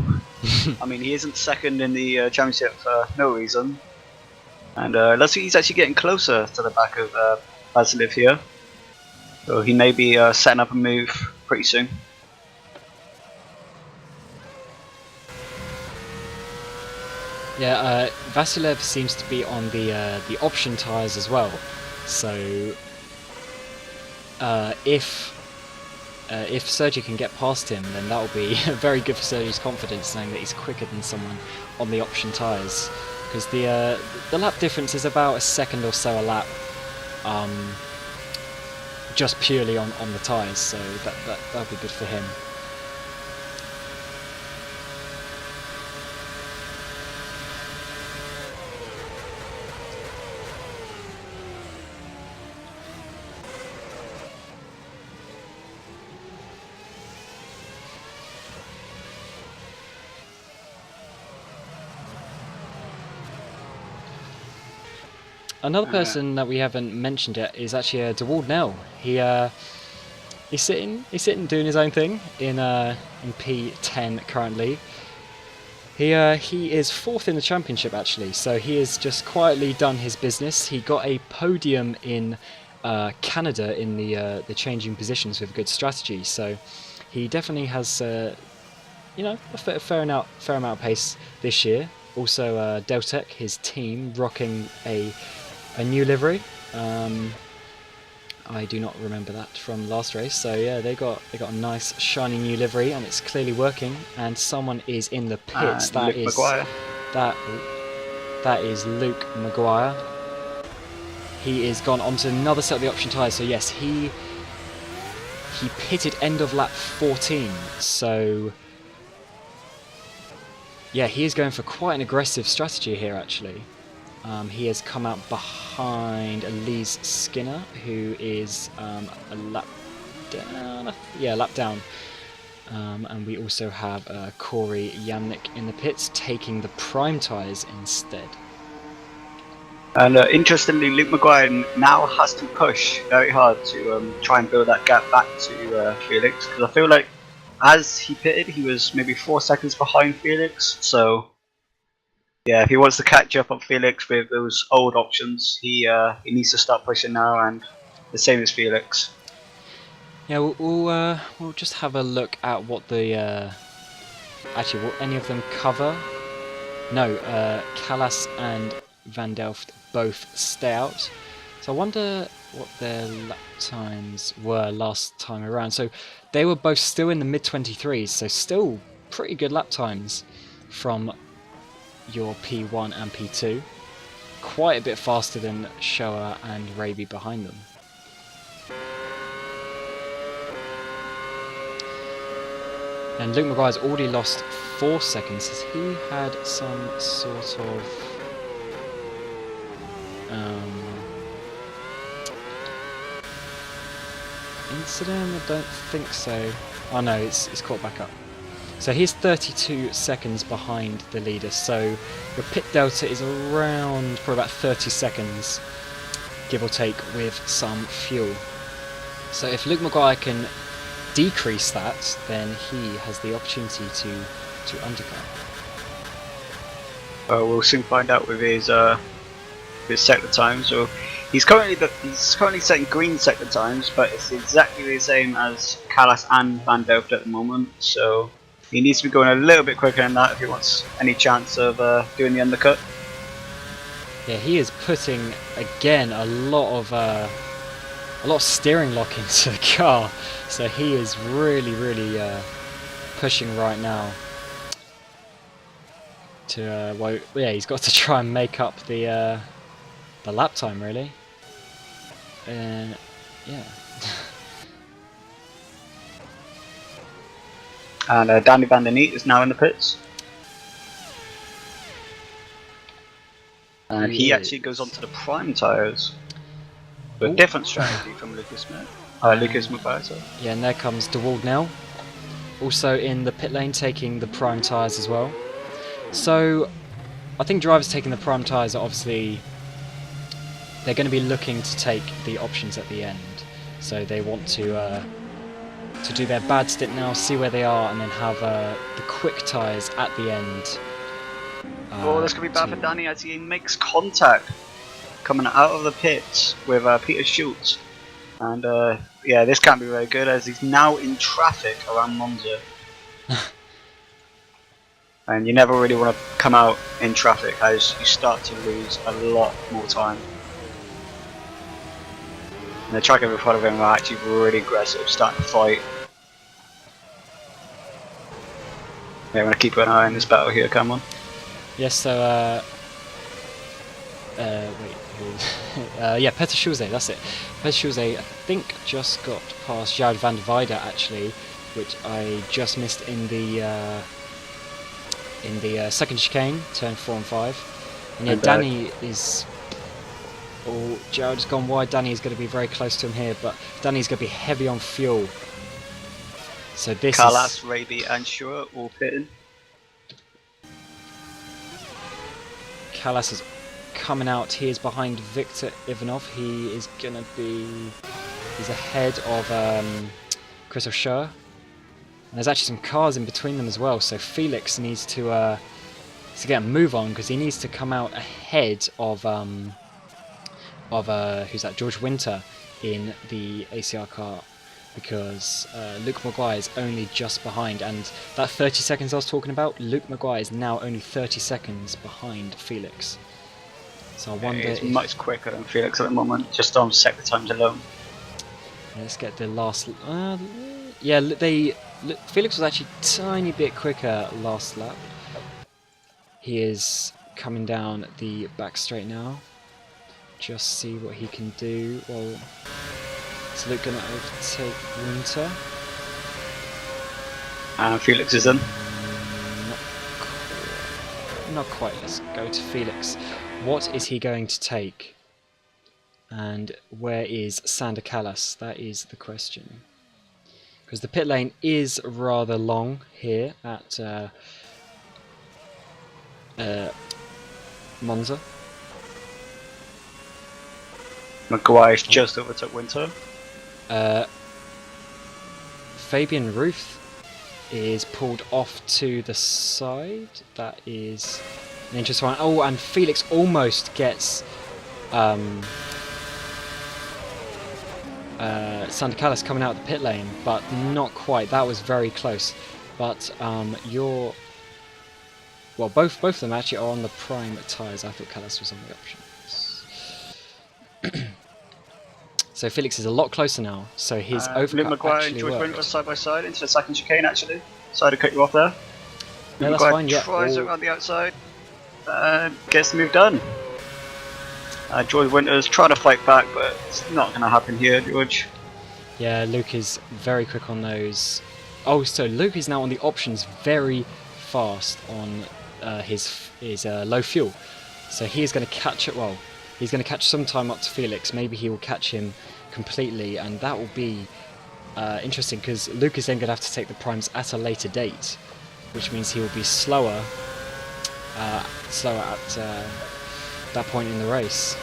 I mean, he isn't second in the championship for no reason. And looks like he's actually getting closer to the back of Vasilev here. So he may be setting up a move pretty soon. Yeah, Vasilev seems to be on the option tyres as well. So if Sergi can get past him, then that will be very good for Sergi's confidence, knowing that he's quicker than someone on the option tyres. Because the lap difference is about a second or so a lap, just purely on the tyres. So that'll be good for him. Another person that we haven't mentioned yet is actually DeWald Nell. He's sitting doing his own thing in P10 currently. He is 4th in the championship actually, so he has just quietly done his business. He got a podium in Canada in the changing positions with good strategy. So he definitely has a fair amount of pace this year. Also Deltec, his team, rocking a new livery. I do not remember that from last race. So yeah, they got a nice shiny new livery, and it's clearly working. And someone is in the pits. That is Luke Maguire. He is gone onto another set of the option tyres. So yes, he pitted end of lap 14. So yeah, he is going for quite an aggressive strategy here actually. He has come out behind Elise Skinner, who is a lap down. Yeah, lap down. And we also have Corey Yamnik in the pits, taking the prime tyres instead. And interestingly, Luke Maguire now has to push very hard to try and build that gap back to Felix, because I feel like as he pitted, he was maybe 4 seconds behind Felix. So yeah, if he wants to catch up on Felix with those old options, he needs to start pushing now, and the same as Felix. Yeah, we'll just have a look at what the actually will any of them cover. No, Callas and Van Delft both stay out. So I wonder what their lap times were last time around. So they were both still in the mid-23s, so still pretty good lap times from your P1 and P2. Quite a bit faster than Shoa and Raby behind them. And Luke Maguire's already lost 4 seconds. Has he had some sort of incident? I don't think so. Oh no, it's caught back up. So he's 32 seconds behind the leader, so your pit delta is around probably about 30 seconds, give or take, with some fuel. So if Luke Maguire can decrease that, then he has the opportunity to undercut. We'll soon find out with his sector times. So he's currently setting green sector times, but it's exactly the same as Callas and Van Delft at the moment. So he needs to be going a little bit quicker than that if he wants any chance of doing the undercut. Yeah, he is putting again a lot of steering lock into the car, so he is really pushing right now. To well, yeah, he's got to try and make up the lap time really. Yeah. And Danny Van der Neet is now in the pits. And he actually goes onto the prime tyres. With a different strategy from Lucas Maguire. Yeah, and there comes DeWald now. Also in the pit lane, taking the prime tyres as well. So I think drivers taking the prime tyres are obviously, they're going to be looking to take the options at the end. So they want to to do their bad stint now, see where they are, and then have the quick tyres at the end. Oh, this could be bad for Danny as he makes contact coming out of the pits with Peter Schultz. And yeah, this can't be very good as he's now in traffic around Monza. And you never really want to come out in traffic as you start to lose a lot more time. And the track in front of him are actually really aggressive, starting to fight. Yeah, I'm going to keep an eye on this battle here, come on. Yes, so yeah, Peter Schulze, that's it. Peter Schulze, I think, just got past Jared van der Weide actually, which I just missed in the second chicane, turn 4 and 5. And yeah, Danny is. Oh, Jared's gone wide. Danny is going to be very close to him here, but Danny's going to be heavy on fuel. So this Callas, Raby, and Shura all pitting. Callas is coming out. He is behind Victor Ivanov. He is going to be. He's ahead of Christoph Schur. And there's actually some cars in between them as well. So Felix needs to get a move on because he needs to come out ahead of who's that? George Winter in the ACR car, because Luke Maguire is only just behind, and that 30 seconds I was talking about, Luke Maguire is now only 30 seconds behind Felix. So I wonder if he's much quicker than Felix at the moment, just on sector times alone. Let's get the last. Yeah, Felix was actually a tiny bit quicker last lap. He is coming down the back straight now. Just see what he can do. Well, is Luke going to overtake Winter? And Felix is in. Not quite. Let's go to Felix. What is he going to take? And where is Sander Callas? That is the question. Because the pit lane is rather long here at Monza. Maguire's just overtook Winter. Fabian Ruth is pulled off to the side. That is an interesting one. Oh, and Felix almost gets Sander Callas coming out of the pit lane, but not quite. That was very close. But well, both of them actually are on the prime tyres. I thought Callas was on the options. So Felix is a lot closer now. So his overcut Luke Maguire actually and George worked. Winter side by side into the second chicane actually. Sorry to cut you off there. No, that's Maguire fine. Yeah. tries it around the outside. Gets the move done. George Winter's trying to fight back, but it's not going to happen here, George. Yeah, Luke is very quick on those. Oh, so Luke is now on the options very fast on his low fuel. So he is going to catch it. Well, he's going to catch some time up to Felix. Maybe he will catch him completely, and that will be interesting because Luke is then going to have to take the primes at a later date, which means he will be slower at that point in the race.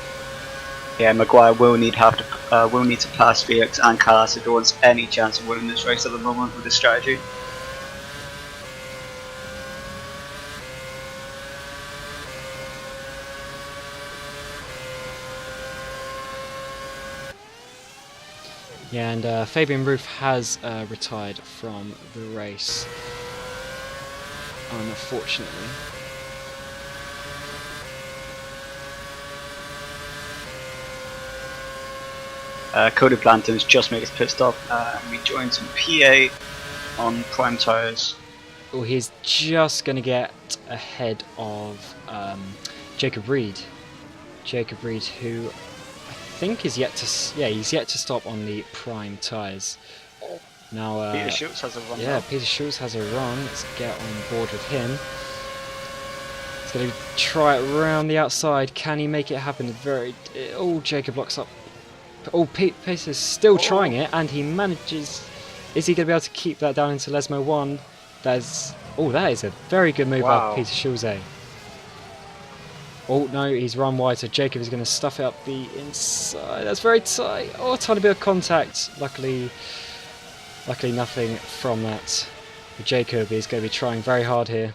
Yeah, Maguire will need to pass Felix and Callas if he wants any chance of winning this race at the moment with this strategy. Yeah, and Fabian Ruth has retired from the race, unfortunately. Cody Blanton's just made his pit stop and we joined some PA on prime tyres. Well, he's just going to get ahead of Jacob Reed. Jacob Reed, who I think is yet to he's yet to stop on the prime tyres. Now Peter Schultz has a run. Yeah, Peter Schultz has a run. Let's get on board with him. He's going to try it around the outside. Can he make it happen? Oh, Jacob locks up. Oh, Pace is still trying it, and he manages. Is he going to be able to keep that down into Lesmo 1? That is a very good move by Peter Schulze. Oh no, he's run wide, so Jacob is going to stuff it up the inside. That's very tight. Oh, a tiny bit of contact. Luckily, Luckily nothing from that. Jacob is going to be trying very hard here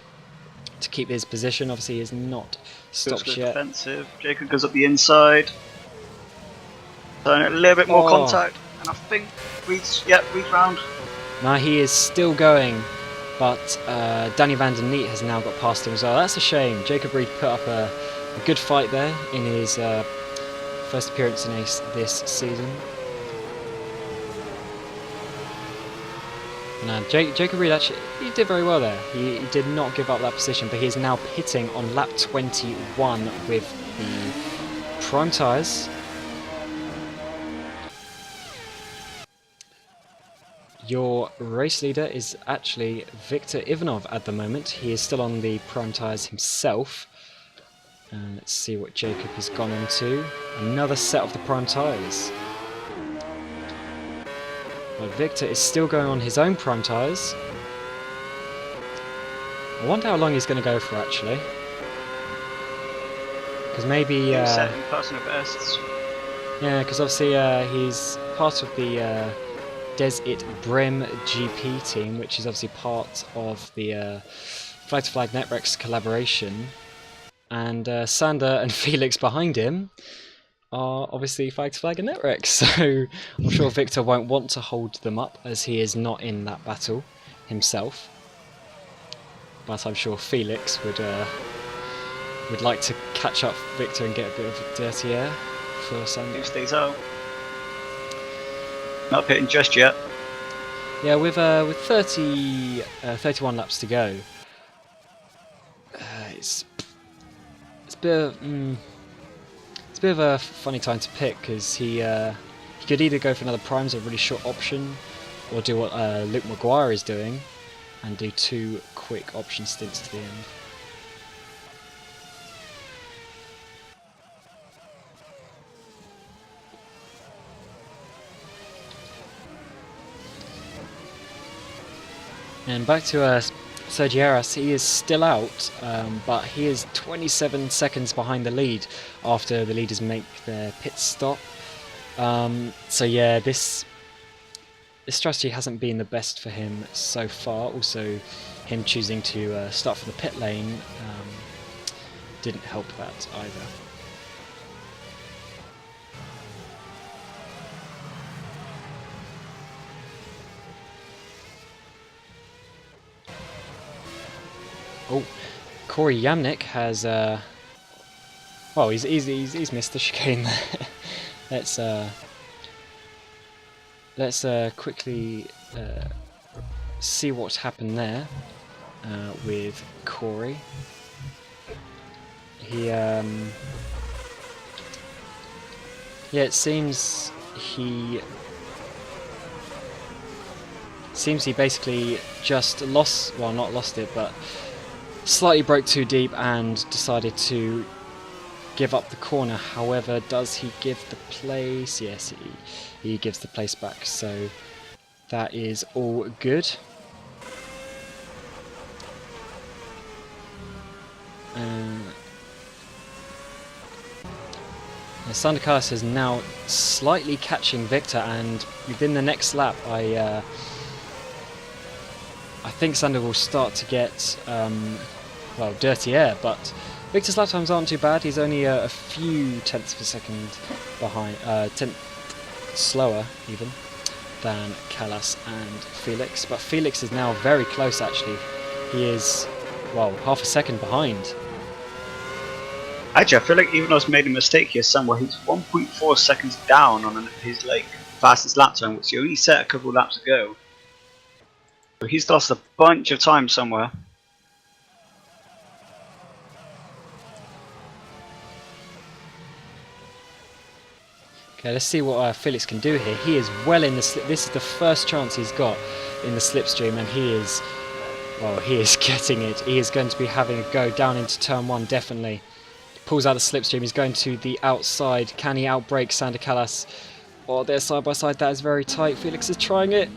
to keep his position. Obviously he is not stopped Goes yet. defensive. Jacob goes up the inside. Turn it a little bit more contact. And I think Reed's round. Now he is still going, but Danny van der Neet has now got past him as well. That's a shame. Jacob Reed put up a good fight there in his first appearance in ACE this season. Now Jacob Reed actually, he did very well there. He did not give up that position, but he is now pitting on lap 21 with the prime tyres. Your race leader is actually Viktor Ivanov at the moment. He is still on the prime tyres himself. And let's see what Jacob has gone into. Another set of the prime tyres. But Viktor is still going on his own prime tyres. I wonder how long he's going to go for actually. Because maybe... setting personal bests. Yeah, because obviously he's part of the Des It Brim GP team, which is obviously part of the Flag to Flag NetRex collaboration. And Sander and Felix behind him are obviously Flag to Flag and NetRex, so I'm sure Viktor won't want to hold them up as he is not in that battle himself. But I'm sure Felix would like to catch up Viktor and get a bit of dirty air for Sander. Who stays out? Not pitting just yet. Yeah, with 31 laps to go, it's a bit of a funny time to pick because he could either go for another primes, a really short option, or do what Luke Maguire is doing and do 2 quick option stints to the end. And back to Sergio Eyres, he is still out, but he is 27 seconds behind the lead after the leaders make their pit stop. So yeah, this strategy hasn't been the best for him so far. Also, him choosing to start from the pit lane didn't help that either. Oh, Corey Yamnik has well, he's missed the chicane there. Let's quickly see what's happened there with Corey. He yeah, it seems he basically just lost, well, not lost it, but slightly broke too deep and decided to give up the corner. However, does he give the place? Yes, he gives the place back, so that is all good. Sander Carlos is now slightly catching Viktor, and within the next lap I think Sander will start to get well, dirty air, but Viktor's lap times aren't too bad. He's only a few tenths of a second behind, slower even than Callas and Felix, but Felix is now very close actually. He is, well, half a second behind. Actually, I feel like even though he's made a mistake here somewhere, he's 1.4 seconds down on his fastest lap time, which he only set a couple laps ago. So he's lost a bunch of time somewhere. Okay, let's see what Felix can do here. He is well in the slip. This is the first chance he's got in the slipstream, and he is, well, he is getting it. He is going to be having a go down into turn 1, definitely. Pulls out the slipstream, he's going to the outside. Can he outbrake Sander Callas? Oh, they're side by side, that is very tight. Felix is trying it.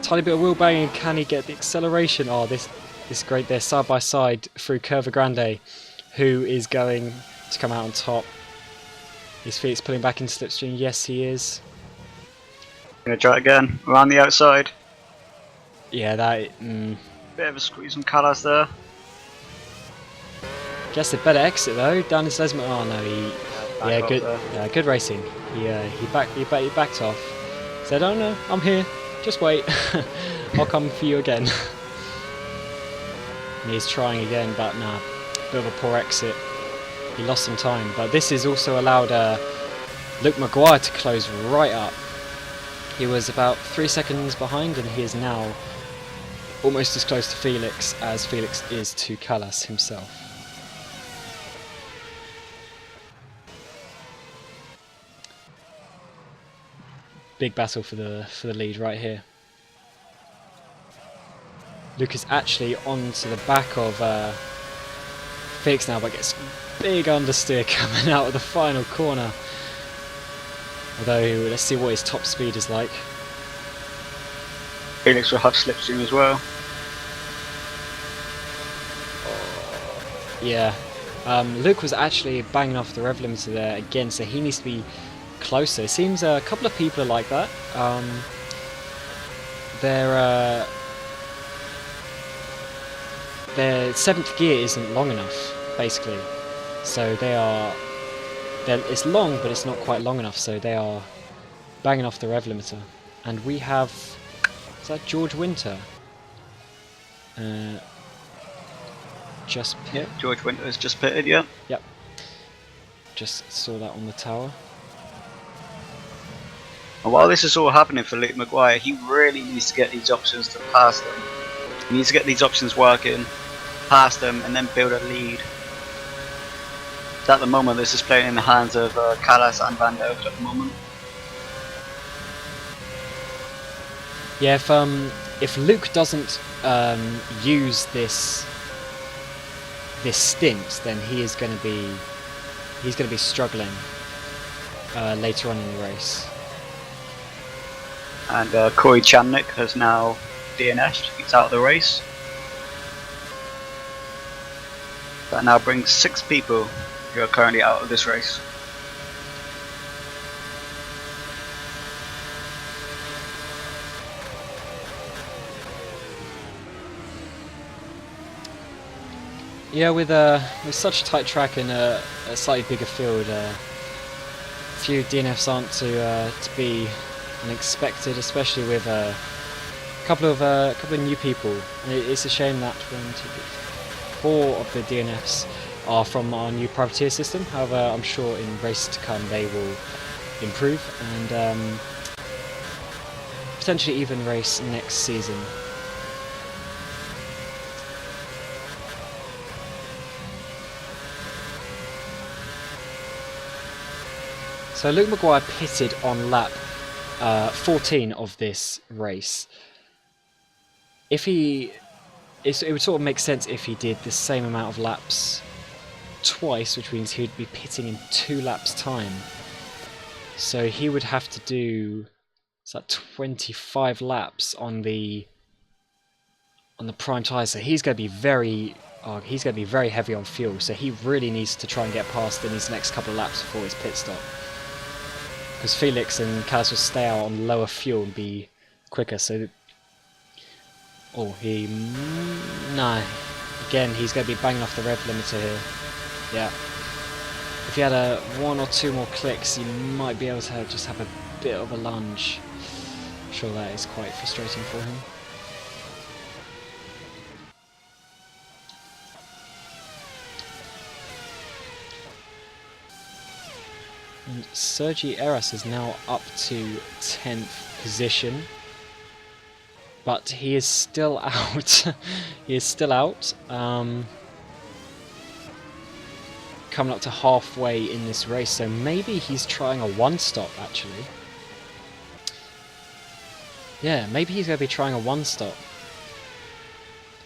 Tiny bit of wheel banging, can he get the acceleration? Oh, this is great. They're side by side through Curva Grande. Who is going to come out on top? Is Felix pulling back into slipstream? Yes, he is. Gonna try it again, around the outside. Yeah, that. Bit of a squeeze from Callas there. Guess a better exit though. Down his Lesmo. Oh no, he. Back Yeah, off good. there. Yeah, good racing. He backed off. Said, "Oh no, I'm here. Just wait. I'll come for you again." And he's trying again, but nah, bit of a poor exit. He lost some time, but this has also allowed Luke Maguire to close right up. He was about 3 seconds behind, and he is now almost as close to Felix as Felix is to Callas himself. Big battle for the lead right here. Luke is actually onto the back of Felix now, but gets big understeer coming out of the final corner. Although, let's see what his top speed is like. Felix will have slipstream as well. Yeah, Luke was actually banging off the rev limiter there again, so he needs to be closer. It seems a couple of people are like that. Their 7th gear isn't long enough, basically. So it's long, but it's not quite long enough, so they are banging off the rev limiter. And we have, is that George Winter? Just pit. Yeah, George Winter's just pitted, yeah. Yep. Just saw that on the tower. And while this is all happening for Luke Maguire, he really needs to get these options to pass them. He needs to get these options working, pass them, and then build a lead. At the moment, this is playing in the hands of Callas and Van der Hoek at the moment. Yeah, if Luke doesn't use this stint, then he's going to be struggling later on in the race. And Corey Chamnick has now DNF'd. He's out of the race. That now brings 6 people who are currently out of this race. Yeah, with such a tight track and a slightly bigger field, a few DNFs aren't to be unexpected, especially with a couple of new people. It's a shame that 4 of the DNFs are from our new privateer system. However, I'm sure in races to come they will improve and potentially even race next season. So Luke Maguire pitted on lap 14 of this race. It would sort of make sense if he did the same amount of laps twice, which means he would be pitting in 2 laps time. So he would have to do 25 laps on the prime tyre. So he's going to be very heavy on fuel. So he really needs to try and get past in his next couple of laps before his pit stop. Because Felix and Callas will stay out on lower fuel and be quicker. So, no. Again, he's going to be banging off the rev limiter here. Yeah. If he had 1 or 2 more clicks, he might be able to just have a bit of a lunge. I'm sure that is quite frustrating for him. And Sergi Eyres is now up to 10th position. But he is still out. He is still out. Coming up to halfway in this race, so maybe he's trying a 1-stop actually. Yeah, maybe he's going to be trying a 1-stop.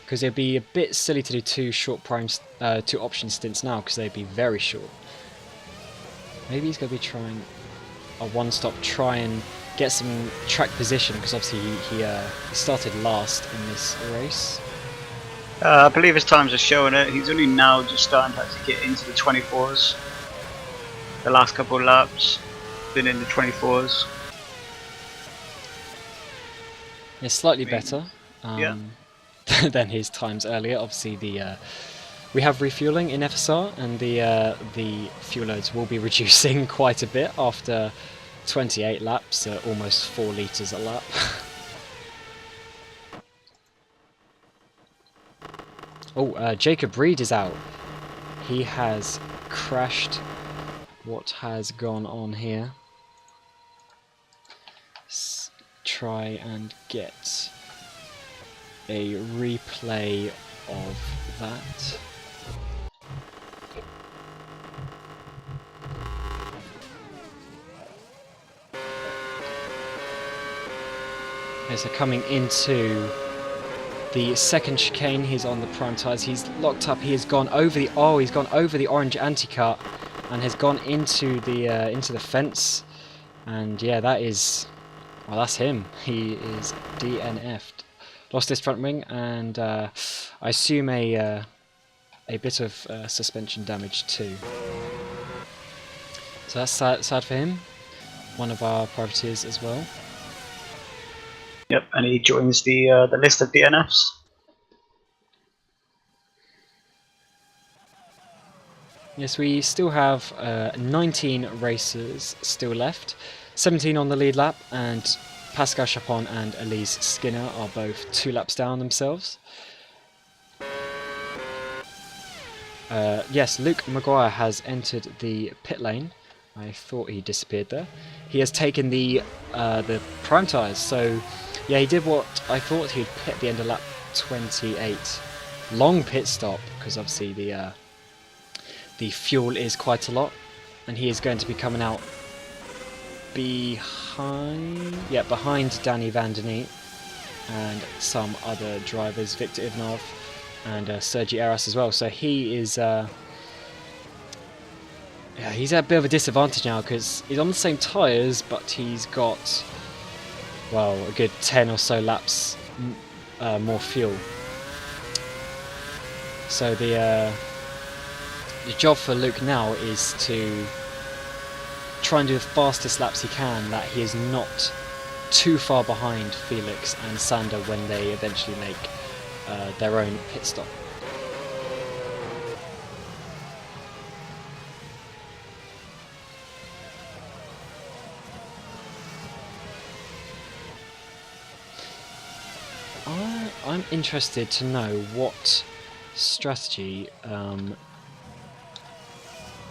Because it'd be a bit silly to do 2 2 option stints now, because they'd be very short. Maybe he's going to be trying a 1-stop, try and get some track position, because obviously he started last in this race. I believe his times are showing it. He's only now just starting to actually get into the 24s. The last couple of laps, been in the 24s. Yeah, slightly better. than his times earlier. Obviously, we have refueling in FSR, and the fuel loads will be reducing quite a bit after 28 laps, almost 4 litres a lap. Oh, Jacob Reed is out. He has crashed. What has gone on here? Let's try and get a replay of that. So coming into the second chicane, he's on the prime tyres. He's locked up. He has gone over the he's gone over the orange anti-cut and has gone into the fence. And yeah, that is, well, that's him. He is DNF'd. Lost his front wing, and I assume a bit of suspension damage too. So that's sad for him. One of our privateers as well. Yep, and he joins the list of DNFs. Yes, we still have 19 racers still left. 17 on the lead lap, and Pascal Chapon and Elise Skinner are both 2 laps down themselves. Yes, Luke Maguire has entered the pit lane. I thought he disappeared there. He has taken the prime tyres, so yeah, he did what I thought he'd pit at the end of lap 28. Long pit stop, because obviously the fuel is quite a lot, and he is going to be coming out behind Danny Van Der Neat and some other drivers, Victor Ivanov and Sergi Eyres as well. So he is he's at a bit of a disadvantage now because he's on the same tyres, but he's got, well, a good 10 or so laps more fuel. So the job for Luke now is to try and do the fastest laps he can, that he is not too far behind Felix and Sander when they eventually make their own pit stop. I'm interested to know what strategy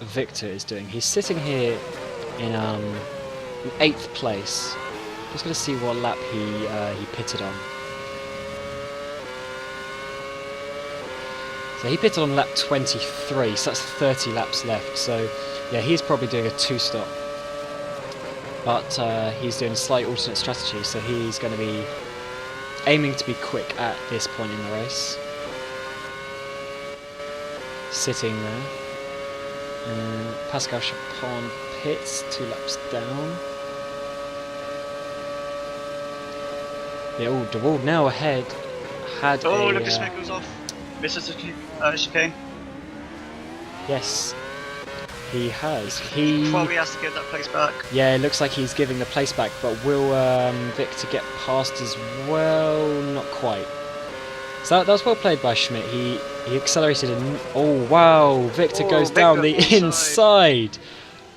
Victor is doing. He's sitting here in 8th place. Just going to see what lap he pitted on. So he pitted on lap 23, so that's 30 laps left. So yeah, he's probably doing a 2-stop. But he's doing a slight alternate strategy, so he's going to be aiming to be quick at this point in the race. Sitting there. And Pascal Chapon pits 2 laps down. Yeah, oh, DeWald now ahead. Lucas Smith goes off. Misses the chicane. Yes, he has. He probably has to give that place back. Yeah, it looks like he's giving the place back, but will Victor get past as well? Not quite. So that was well played by Schmidt. He accelerated and oh wow, Victor goes down the inside.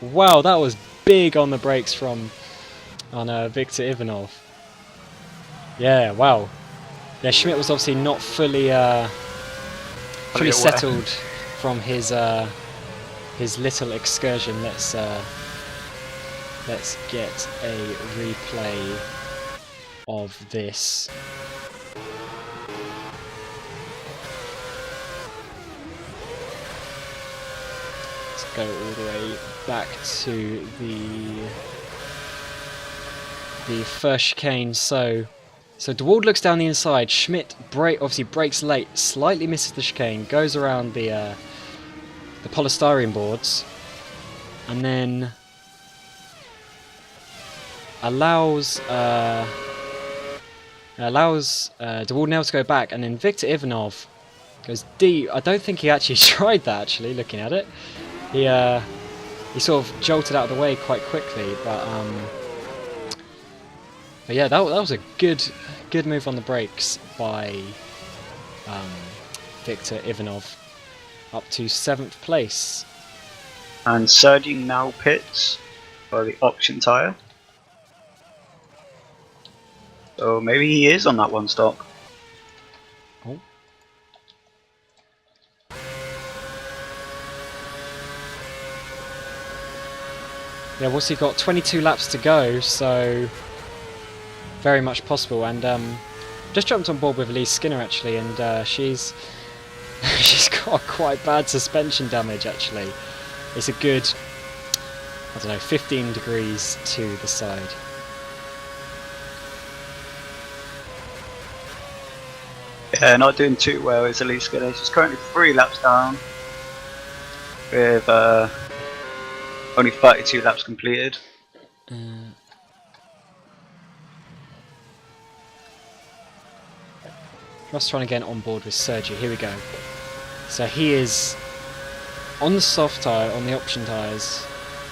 Wow, that was big on the brakes on Victor Ivanov. Yeah, wow. Yeah, Schmidt was obviously not fully settled from his little excursion. Let's get a replay of this. Let's go all the way back to the first chicane. So DeWald looks down the inside. Schmidt obviously brakes late, slightly misses the chicane, goes around the polystyrene boards, and then allows DeWald now to go back, and then Victor Ivanov goes deep. I don't think he actually tried that. Actually, looking at it, he sort of jolted out of the way quite quickly, but But yeah, that was a good move on the brakes by Viktor Ivanov, up to 7th place. And Sergey now pits for the option tyre. So maybe he is on that one stop. Oh. Yeah, what's he got? 22 laps to go, so very much possible. And just jumped on board with Elise Skinner actually, and she's got quite bad suspension damage actually. It's a good, I don't know, 15 degrees to the side. Yeah, not doing too well is Elise Skinner. She's currently 3 laps down with only 32 laps completed. Just trying to get on board with Sergio. Here we go. So he is on the soft tyre, on the option tyres.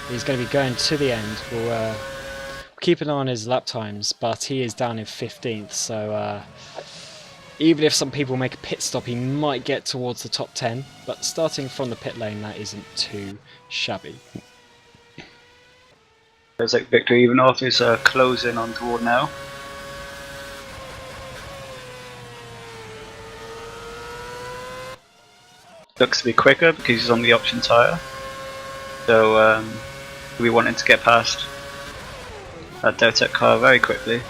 He's going to be going to the end. We'll keep an eye on his lap times, but he is down in 15th. So even if some people make a pit stop, he might get towards the top 10. But starting from the pit lane, that isn't too shabby. Looks like Viktor Ivanov is closing on toward now. Looks to be quicker because he's on the option tyre. So we wanted to get past that Deltec car very quickly.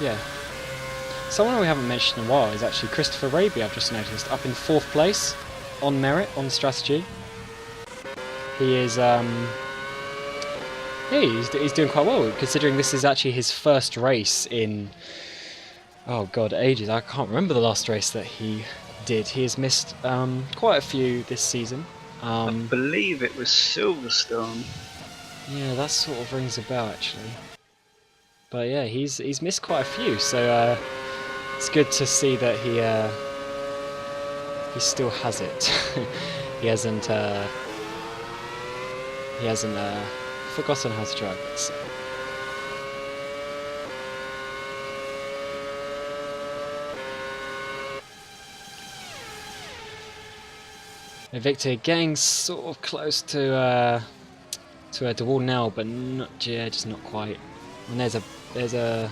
Yeah. Someone we haven't mentioned in a while is actually Christopher Raby, I've just noticed, up in 4th place on merit, on strategy. He is, he's doing quite well, considering this is actually his first race in, oh god, ages. I can't remember the last race that he did. He has missed quite a few this season. I believe it was Silverstone. Yeah, that sort of rings a bell actually. But yeah, he's missed quite a few, so it's good to see that he still has it. he hasn't forgotten how to drive it. So. Victor getting sort of close to a DeWall now, but not, yeah, just not quite. And there's a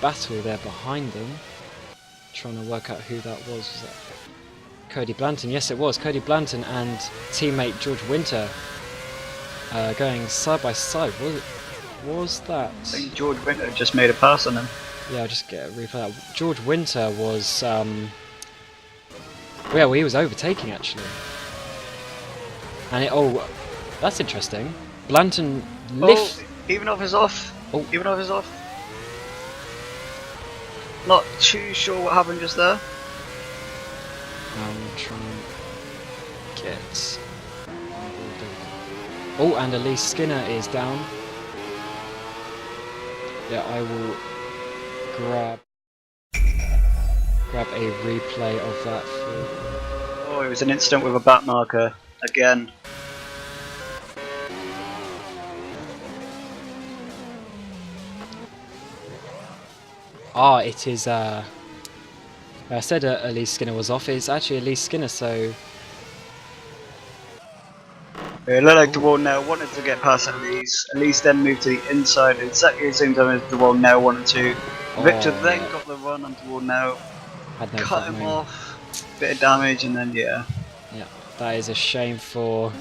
battle there behind them. Trying to work out who that was. Was that Cody Blanton? Yes, it was Cody Blanton and teammate George Winter going side by side. Was that? I think George Winter just made a pass on him. Yeah, I'll just get a replay of that. George Winter was well, he was overtaking actually. And oh, that's interesting. Blanton lift. Oh, Ivanov is off. Oh. Ivanov is off. Not too sure what happened just there. I'm trying to get. Oh, and Elise Skinner is down. Yeah, I will grab a replay of that for. Oh, it was an incident with a back marker again. Ah, it is. I said Elise Skinner was off. It's actually Elise Skinner, so. It looked like DeWall now wanted to get past Elise. Elise then moved to the inside at exactly the same time as DeWall now wanted to. Victor then got the run on DeWall now. Had no cut him off, bit of damage, and then yeah. Yeah, that is a shame for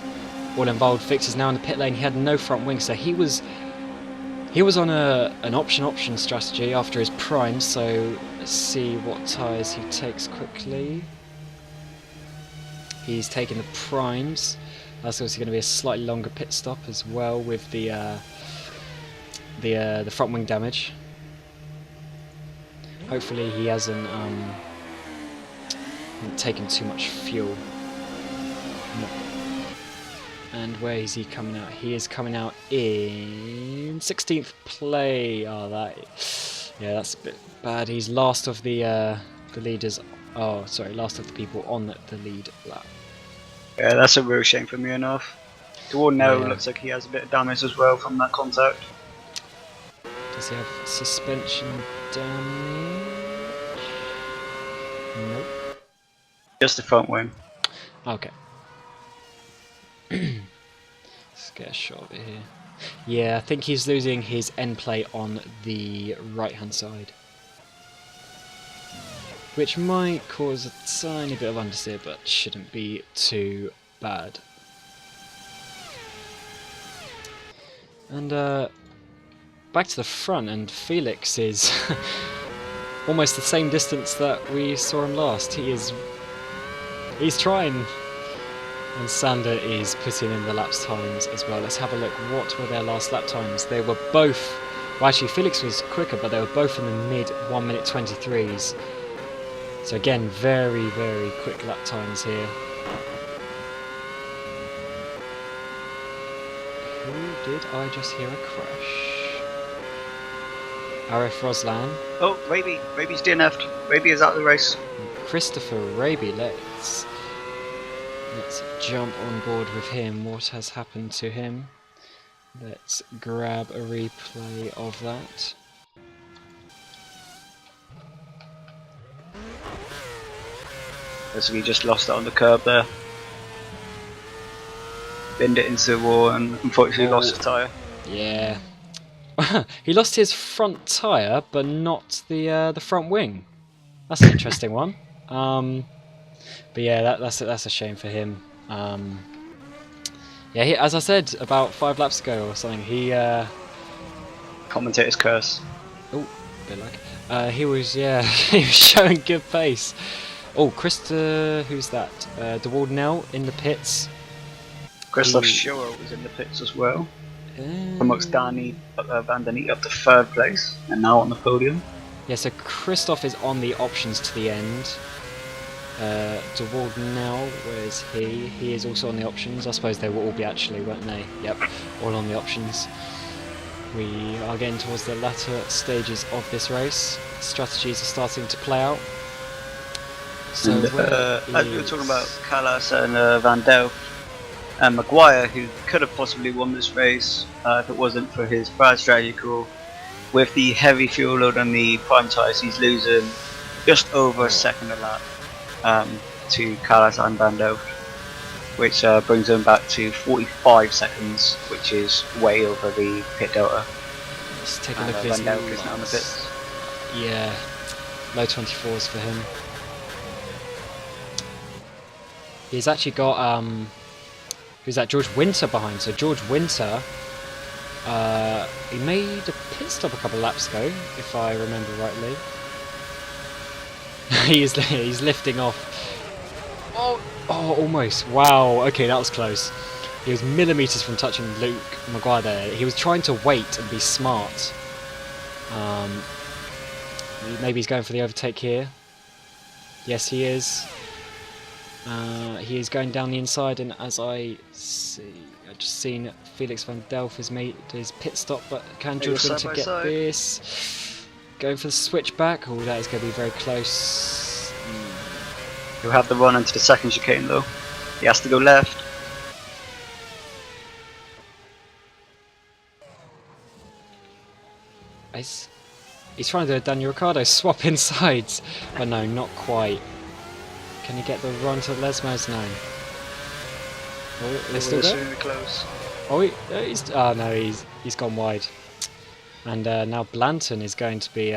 all involved. Victor's now in the pit lane. He had no front wing, so he was on an option strategy after his prime. So let's see what tyres he takes quickly. He's taking the primes. That's also going to be a slightly longer pit stop as well with the front wing damage. Hopefully he hasn't taken too much fuel. And where is he coming out? He is coming out in 16th place. Oh, yeah, that's a bit bad. He's last of the leaders. Oh, sorry, last of the people on the lead lap. Yeah, that's a real shame for me enough. Dewar now Yeah. looks like he has a bit of damage as well from that contact. Does he have suspension damage? Nope. Just the front wing. Okay. Let's get a shot of it here. Yeah, I think he's losing his end plate on the right hand side, which might cause a tiny bit of understeer, but shouldn't be too bad. And back to the front, and Felix is almost the same distance that we saw him last. He's trying, and Sander is putting in the laps times as well. Let's have a look. What were their last lap times? They were both, well, actually Felix was quicker, but they were both in the mid 1 minute 23s. So again, very, very quick lap times here. Who did I just hear a crash? RF Roslan. Oh, Raby's DNF'd. Raby is out of the race. Christopher Raby, let's jump on board with him. What has happened to him? Let's grab a replay of that. So he just lost it on the curb there. Binned it into the wall and unfortunately lost his tyre. Yeah. He lost his front tyre, but not the front wing. That's an interesting one. But yeah, that's a shame for him. Yeah, as I said about 5 laps ago or something, he Commentator's curse. oh, bit like he was he was showing good pace. Oh, Krista, who's that? DeWald now in the pits. Christoph Schauer was in the pits as well. Uh, Amongst Danny Van Der Neat up to 3rd place and now on the podium. Yeah, so Christoph is on the options to the end. DeWald now, where is he? He is also on the options. I suppose they will all be actually, won't they? Yep, all on the options. We are getting towards the latter stages of this race. Strategies are starting to play out. So And as we were talking about Callas and Van Delft and Maguire, who could have possibly won this race if it wasn't for his bad strategy call. With the heavy fuel load on the prime tyres, he's losing just over a second a lap to Callas and Van Delft, which brings him back to 45 seconds, which is way over the pit delta. let's take a look at Van his Delft is now on the pits. Yeah, low 24s for him. He's actually got who's that? George Winter behind. So George Winter, he made a pit stop a couple of laps ago, if I remember rightly. he's lifting off. Oh, almost. Wow. Okay, that was close. He was millimeters from touching Luke Maguire there. He was trying to wait and be smart. Maybe he's going for the overtake here. Yes, he is. He is going down the inside, and as I see, I've just seen Felix Van Delft has made his pit stop, but can They were George Winter side by get side. this? Going for the switch back. Oh, that is going to be very close. He'll have the run into the second chicane though. He has to go left. He's trying to do a Daniel Ricciardo swap insides, but no, not quite. Can he get the run to Lesmos? No. Oh, they're still there. Really close. Oh, he's gone wide. And now Blanton is going to be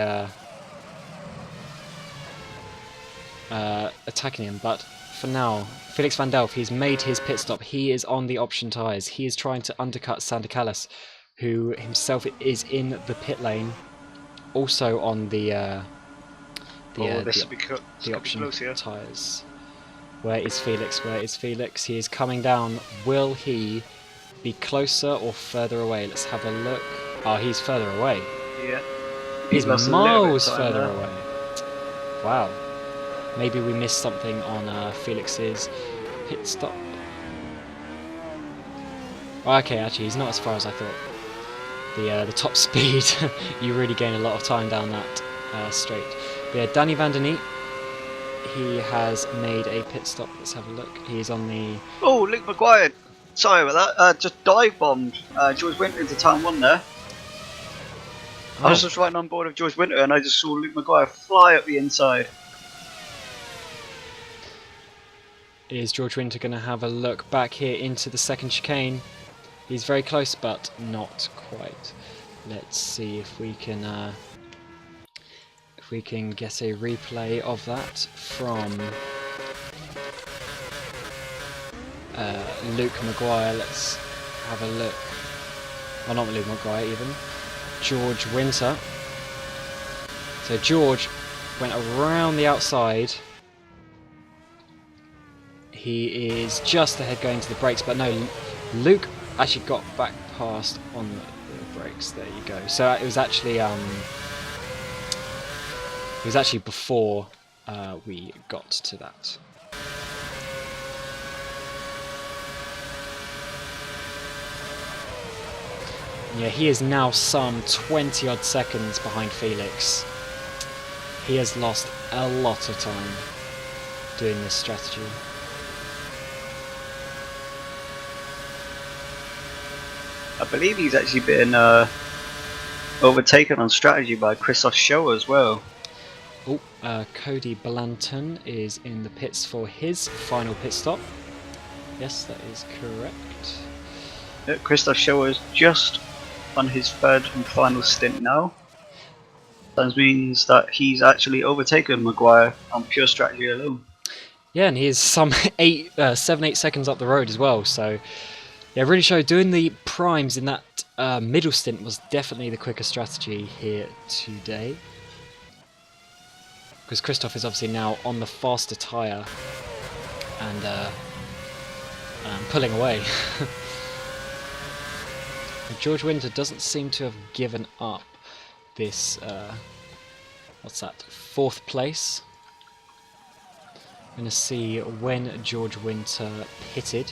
attacking him, but for now, Felix Van Delft, he's made his pit stop. He is on the option tyres. He is trying to undercut Sander Callas, who himself is in the pit lane, also on the option tyres. Where is Felix? Where is Felix? He is coming down. Will he be closer or further away? Let's have a look. Oh, he's further away. Yeah. He's lost a little bit of miles time further there. away. Wow. Maybe we missed something on Felix's pit stop. Oh, okay, actually, he's not as far as I thought. The top speed, you really gain a lot of time down that straight. But yeah, Danny Van Der Neat, he has made a pit stop. Let's have a look. He's on the... Oh, Luke Maguire. Sorry about that. Just dive bombed George Winter into turn 1 there. I was just riding on board of George Winter and I just saw Luke Maguire fly up the inside. Is George Winter going to have a look back here into the second chicane? He's very close, but not quite. Let's see if we can get a replay of that from Luke Maguire. Let's have a look. Oh, not Luke Maguire even. George Winter. So George went around the outside. He is just ahead going to the brakes, but no, Luke actually got back past on the brakes. There you go. So it was actually before we got to that. Yeah, he is now some 20 odd seconds behind Felix. He has lost a lot of time doing this strategy. I believe he's actually been overtaken on strategy by Christoph Schoer as well. Oh, Cody Blanton is in the pits for his final pit stop. Yes, that is correct. Yeah, Christoph Schoer is just on his third and final stint now. That means that he's actually overtaken Maguire on pure strategy alone. Yeah, and he is some 7-8 seconds up the road as well. So, yeah, really showed doing the primes in that middle stint was definitely the quicker strategy here today. Because Christoph is obviously now on the faster tyre and pulling away. George Winter doesn't seem to have given up this, what's that, 4th place. I'm going to see when George Winter pitted.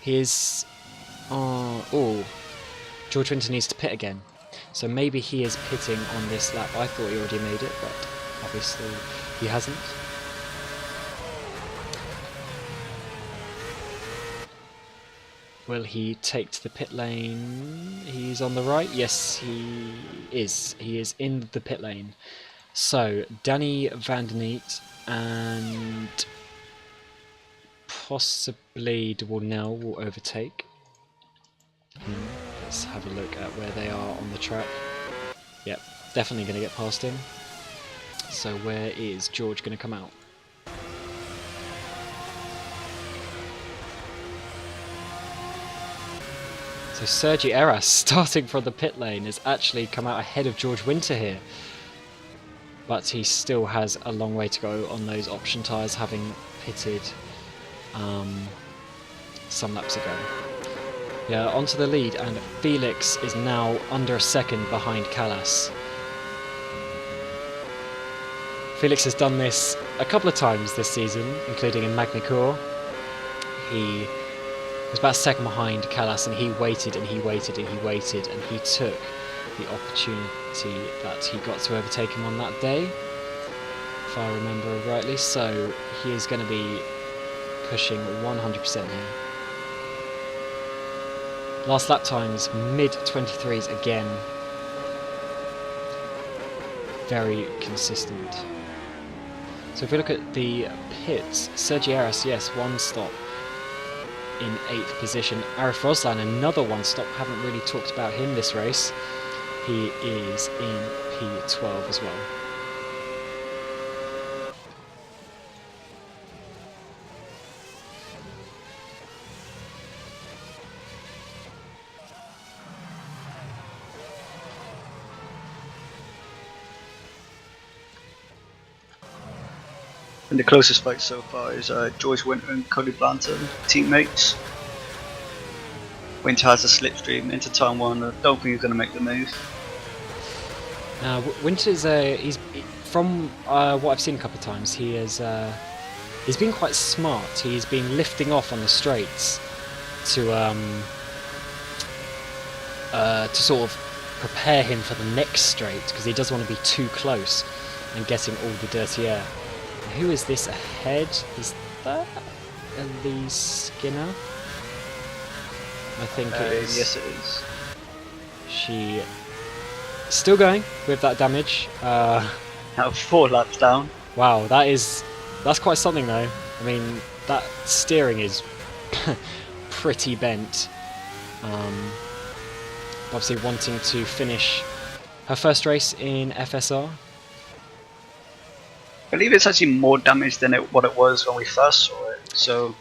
He is, oh, George Winter needs to pit again. So maybe he is pitting on this lap. I thought he already made it, but obviously he hasn't. Will he take to the pit lane? He's on the right. Yes, he is. He is in the pit lane. So, Danny van der Neet and possibly De Wilnel will overtake. Let's have a look at where they are on the track. Yep, definitely going to get past him. So where is George going to come out? So Sergi Eyres, starting from the pit lane, has actually come out ahead of George Winter here. But he still has a long way to go on those option tyres, having pitted some laps ago. Yeah, onto the lead, and Felix is now under a second behind Callas. Felix has done this a couple of times this season, including in Magny-Cours. He was about a second behind Callas, and he waited and he waited and he waited, and he took the opportunity that he got to overtake him on that day, if I remember rightly. So he is going to be pushing 100% here. Last lap times, mid-23s again. Very consistent. So if we look at the pits, Sergi Eyres, yes, 1 stop in 8th position. Arif Roslan, another 1 stop. Haven't really talked about him this race. He is in P12 as well. And the closest fight so far is George Winter and Cody Blanton, teammates. Winter has a slipstream into turn 1. I don't think he's going to make the move. Now, Winter's he's from what I've seen a couple of times. He's been quite smart. He's been lifting off on the straights to sort of prepare him for the next straight, because he doesn't want to be too close and getting all the dirty air. Who is this ahead? Is that Elise Skinner? I think it is. Yes, it is. She still going with that damage. Now 4 laps down. Wow, that's quite something though. I mean, that steering is pretty bent. Obviously wanting to finish her first race in FSR. I believe it's actually more damage than what it was when we first saw it. So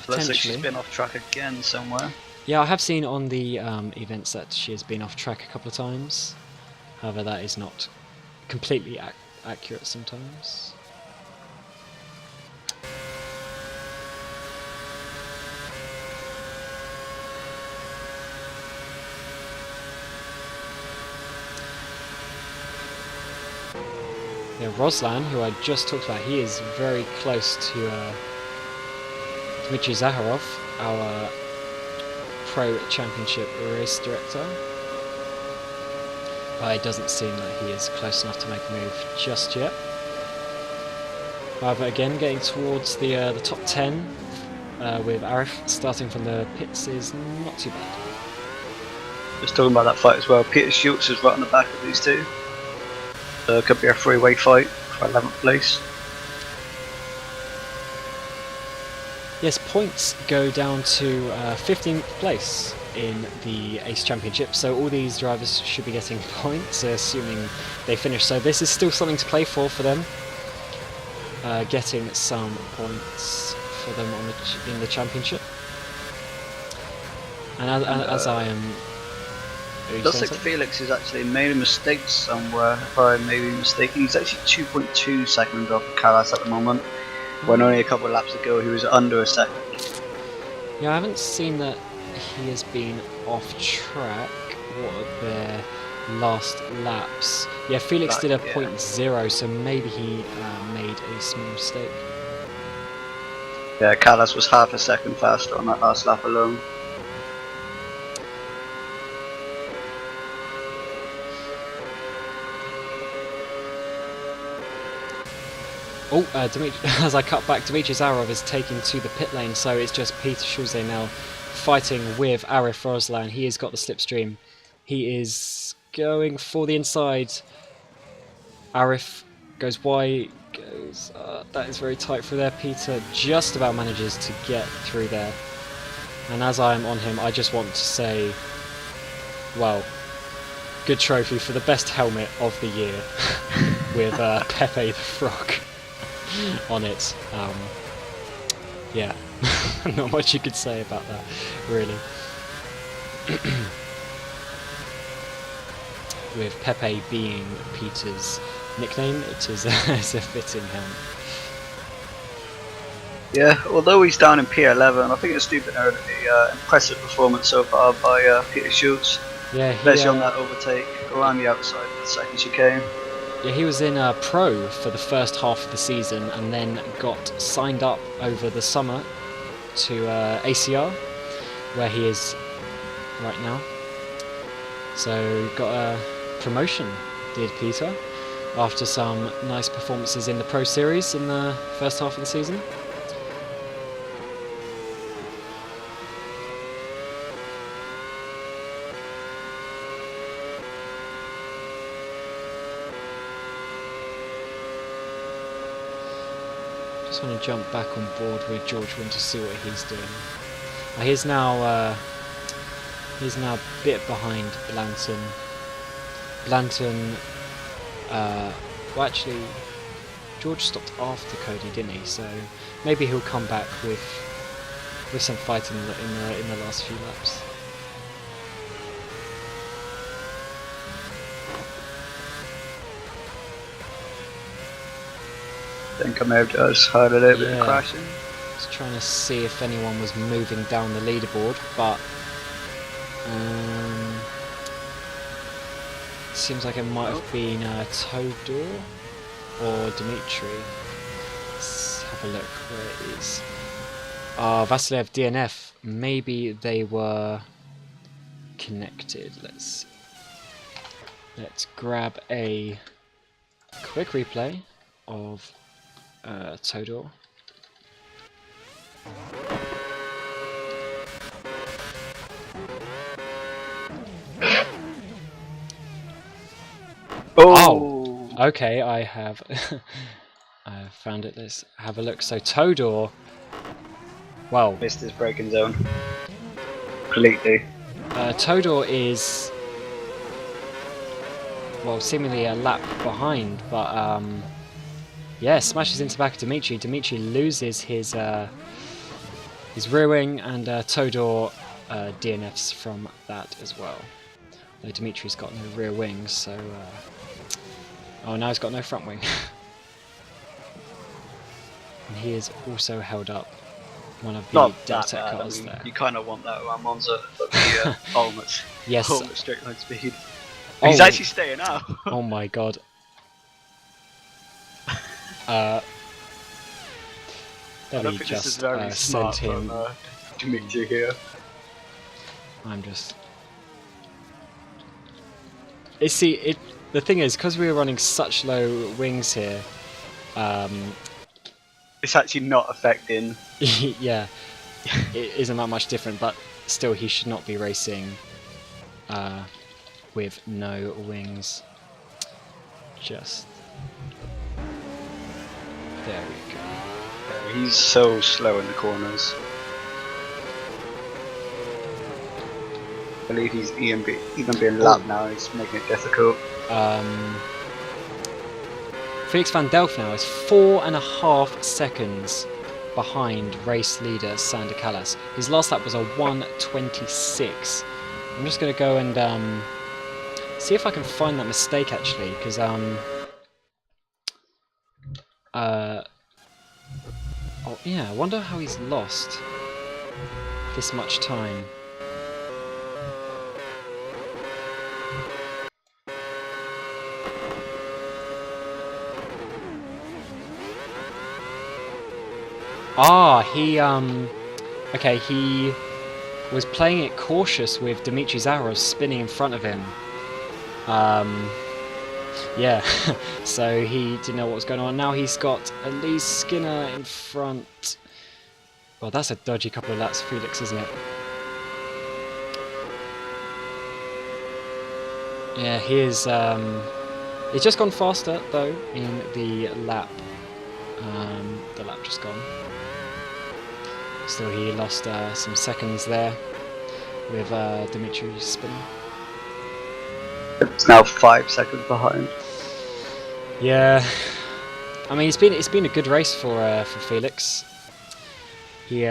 looks like she's been off track again somewhere. Yeah, I have seen on the events that she has been off track a couple of times. However, that is not completely accurate sometimes. Yeah, Ruslan, who I just talked about, he is very close to Dmitry Zaharov, our Pro Championship race director. But it doesn't seem that he is close enough to make a move just yet. However, again, getting towards the top 10 with Eyres starting from the pits is not too bad. Just talking about that fight as well, Peter Schultz is right on the back of these two. So it could be a three-way fight for 11th place. Yes, points go down to 15th place in the ACE Championship, so all these drivers should be getting points, assuming they finish. So this is still something to play for them, getting some points for them in the championship. And as I am... Looks like Felix has actually made a mistake somewhere, if I may be mistaken. He's actually 2.2 seconds off Kalas at the moment, when only a couple of laps ago he was under a second. Yeah, I haven't seen that he has been off track. What are their last laps? Yeah, Felix did a 0.0, so maybe he made a small mistake. Yeah, Kalas was half a second faster on that last lap alone. Oh, as I cut back, Dmitry Zaharov is taking to the pit lane, so it's just Peter Schulze now fighting with Arif Roslan. He has got the slipstream. He is going for the inside. Arif goes wide, goes... that is very tight through there. Peter just about manages to get through there. And as I am on him, I just want to say, well, good trophy for the best helmet of the year with Pepe the Frog on it. Yeah, not much you could say about that, really. With Pepe being Peter's nickname, it is a fitting helmet. Yeah, although he's down in P11, I think it's still been an impressive performance so far by Peter Schultz. Yeah, especially on that overtake around the outside of the second chicane. Yeah, he was in Pro for the first half of the season and then got signed up over the summer to ACR, where he is right now. So got a promotion, did Peter, after some nice performances in the Pro Series in the first half of the season. Just want to jump back on board with George Wynn to see what he's doing. He's now a bit behind Blanton. Blanton, well, actually, George stopped after Cody, didn't he? So maybe he'll come back with some fighting in the last few laps. I think I may have just heard a little bit of crashing. Just trying to see if anyone was moving down the leaderboard, but seems like it might have been Todor or Dimitri. Let's have a look where it is. Vasilev DNF. Maybe they were connected. Let's grab a quick replay of Todor. Oh! Okay, I have I found it. Let's have a look. So Todor, well, Missed his braking zone. Completely. Todor is, well, seemingly a lap behind, but yeah, smashes into the back of Dimitri. Dimitri loses his rear wing, and Todor DNFs from that as well. Though Dimitri's got no rear wings, so oh, now he's got no front wing. And he is also held up one of the Not Delta that bad. cars I mean, there. you kind of want that around Monza, but the ultimate, Yes. ultimate straight line speed. Oh. He's actually staying out. Oh my god. Let I don't me think this is just very send smart him. from Dimitri here. I'm just. See, the thing is, because we were running such low wings here, It's actually not affecting. yeah, it isn't that much different, but still, he should not be racing with no wings. Just. There we go. He's so slow in the corners. I believe he's even being lapped now. He's making it difficult. Felix van Delft now is 4.5 seconds behind race leader Sander Callas. His last lap was a 1:26. I'm just going to go and see if I can find that mistake actually, because oh yeah, I wonder how he's lost this much time. Okay, he was playing it cautious with Dimitri's arrows spinning in front of him. Yeah, so he didn't know what was going on. Now he's got Elise Skinner in front. Well, that's a dodgy couple of laps, Felix, isn't it? Yeah, he is. He's just gone faster though in the lap. The lap just gone. Still, he lost some seconds there with Dimitri spinning. It's now 5 seconds behind. Yeah, I mean it's been a good race for Felix. He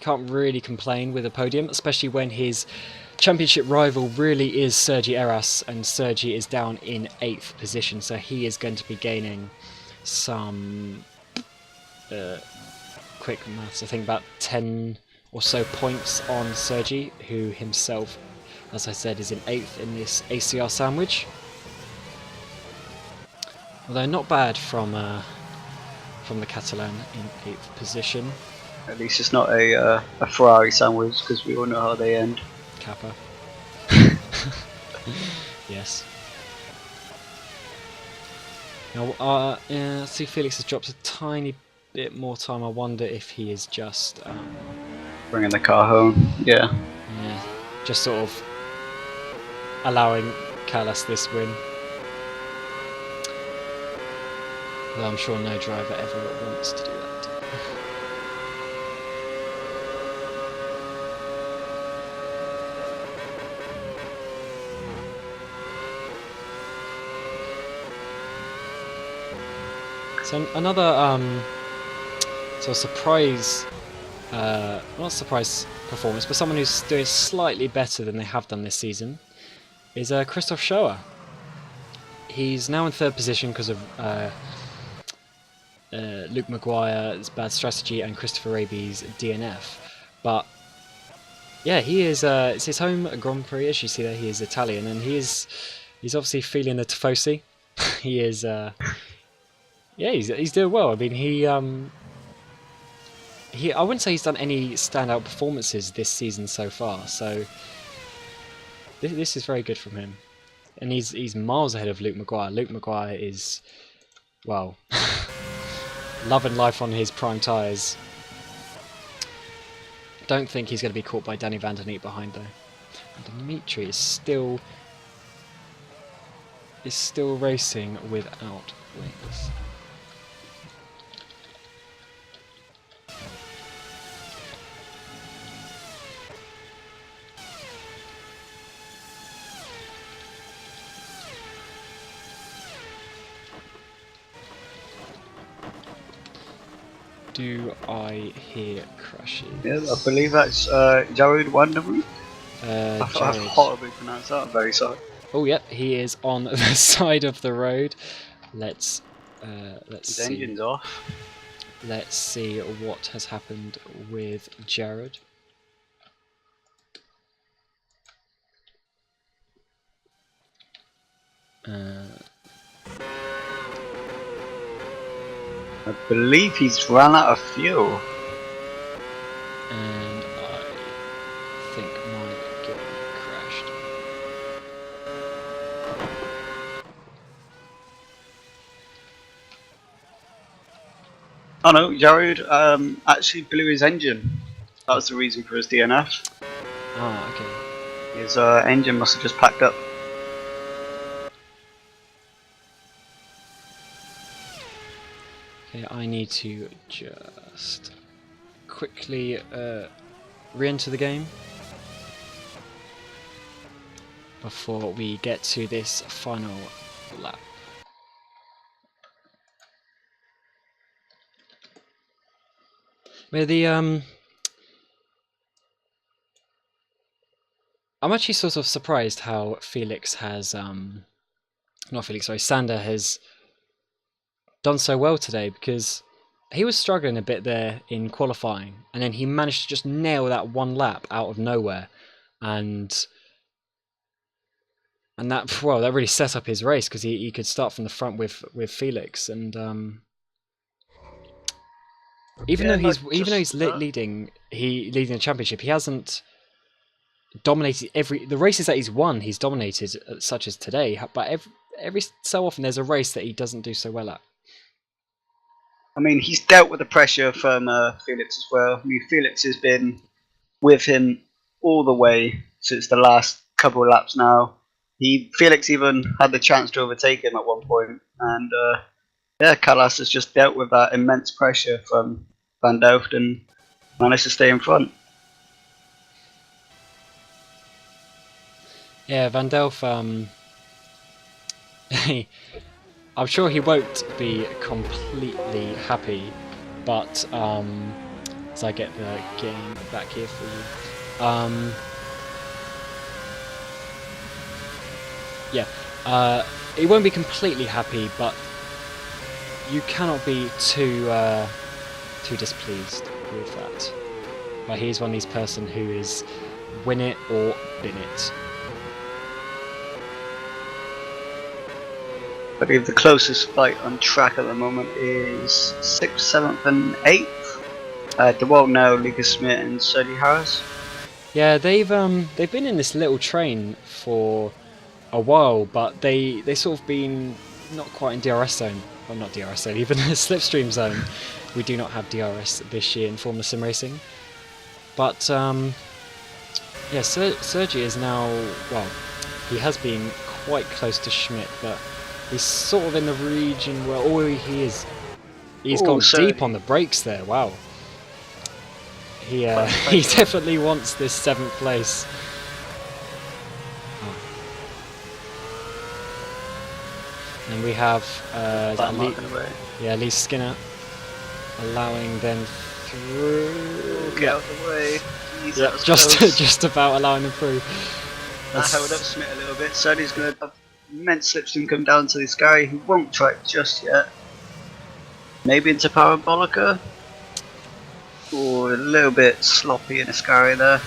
can't really complain with a podium, especially when his championship rival really is Sergi Eyres, and Sergi is down in 8th position, so he is going to be gaining some quick maths, I think about 10 or so points on Sergi, who himself, as I said, is in 8th in this ACR sandwich. Although not bad from the Catalan in 8th position. At least it's not a Ferrari sandwich, because we all know how they end. Kappa. Yes. Now, yeah, see, Felix has dropped a tiny bit more time. I wonder if he is just Bringing the car home, yeah. yeah, just sort of allowing Callas this win. Though I'm sure no driver ever wants to do that. So another sort of surprise, not surprise performance, but someone who's doing slightly better than they have done this season is Christoph Schoer. He's now in 3rd position because of Luke Maguire's bad strategy and Christopher Raby's DNF. But yeah, he is. It's his home Grand Prix, as you see there. He is Italian, and he's obviously feeling the tifosi. He is. Yeah, he's doing well. I mean, I wouldn't say he's done any standout performances this season so far. So this is very good from him, and he's miles ahead of Luke Maguire. Luke Maguire is well, loving life on his prime tyres. Don't think he's going to be caught by Danny Van Der Neat behind though. And Dimitri is still racing without wings. Do I hear crashes? Yeah, I believe that's Jared Wanderoo. I thought I've Jared. horribly pronounced that. I'm very sorry. Oh yep, he is on the side of the road. Let's His see. engine's off. Let's see what has happened with Jared. I believe he's run out of fuel. And I think my game crashed. Oh no, Jared actually blew his engine. That was the reason for his DNF. Ah, okay. His engine must have just packed up. Okay, I need to just quickly re-enter the game before we get to this final lap. But I'm actually sort of surprised how Felix has not Felix, sorry, Sander has done so well today, because he was struggling a bit there in qualifying, and then he managed to just nail that one lap out of nowhere, and that, well, that really set up his race, because he could start from the front with Felix, and even though he's leading the championship, he hasn't dominated the races that he's won. He's dominated, such as today, but every so often there's a race that he doesn't do so well at. I mean, he's dealt with the pressure from Felix as well. I mean, Felix has been with him all the way since the last couple of laps now. Felix even had the chance to overtake him at one point, and yeah, Callas has just dealt with that immense pressure from Van Delft and managed to stay in front. Yeah, Van Delft, I'm sure he won't be completely happy, but as I get the game back here for you, yeah, he won't be completely happy, but you cannot be too displeased with that. But he's one of these person who is win it or bin it. I believe the closest fight on track at the moment is 6th, 7th and 8th. DeWalt now, Lucas Smith and Sergi Harris. Yeah, they've been in this little train for a while, but they sort of been not quite in DRS zone. Well, not DRS zone, even slipstream zone. We do not have DRS this year in Formula Sim Racing. But yeah, Sergi is now, well, he has been quite close to Schmidt, but he's sort of in the region where he's gone deep on the brakes there. Wow. He definitely wants this 7th place. Oh. And we have Lee Skinner allowing them through. Get out of the way. Jeez, yeah, just about allowing them through. That held up Smith a little bit. Sergi's going to have immense slipstream come down to this guy who won't try it just yet. Maybe into Parabolica. Or a little bit sloppy in Ascari there.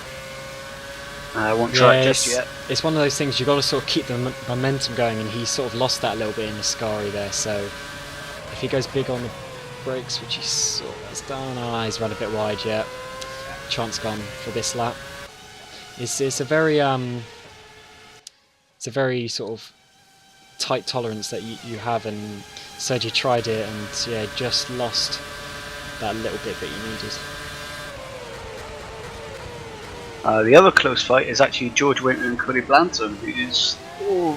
I won't try it just yet. It's one of those things you've got to sort of keep the momentum going, and he sort of lost that a little bit in Ascari there, so if he goes big on the brakes, which he sort of has done, he's run a bit wide yet. Chance gone for this lap. It's a very sort of tight tolerance that you have, and Sergi tried it and yeah, just lost that little bit that you needed. The other close fight is actually George Winter and Cody Blanton, who's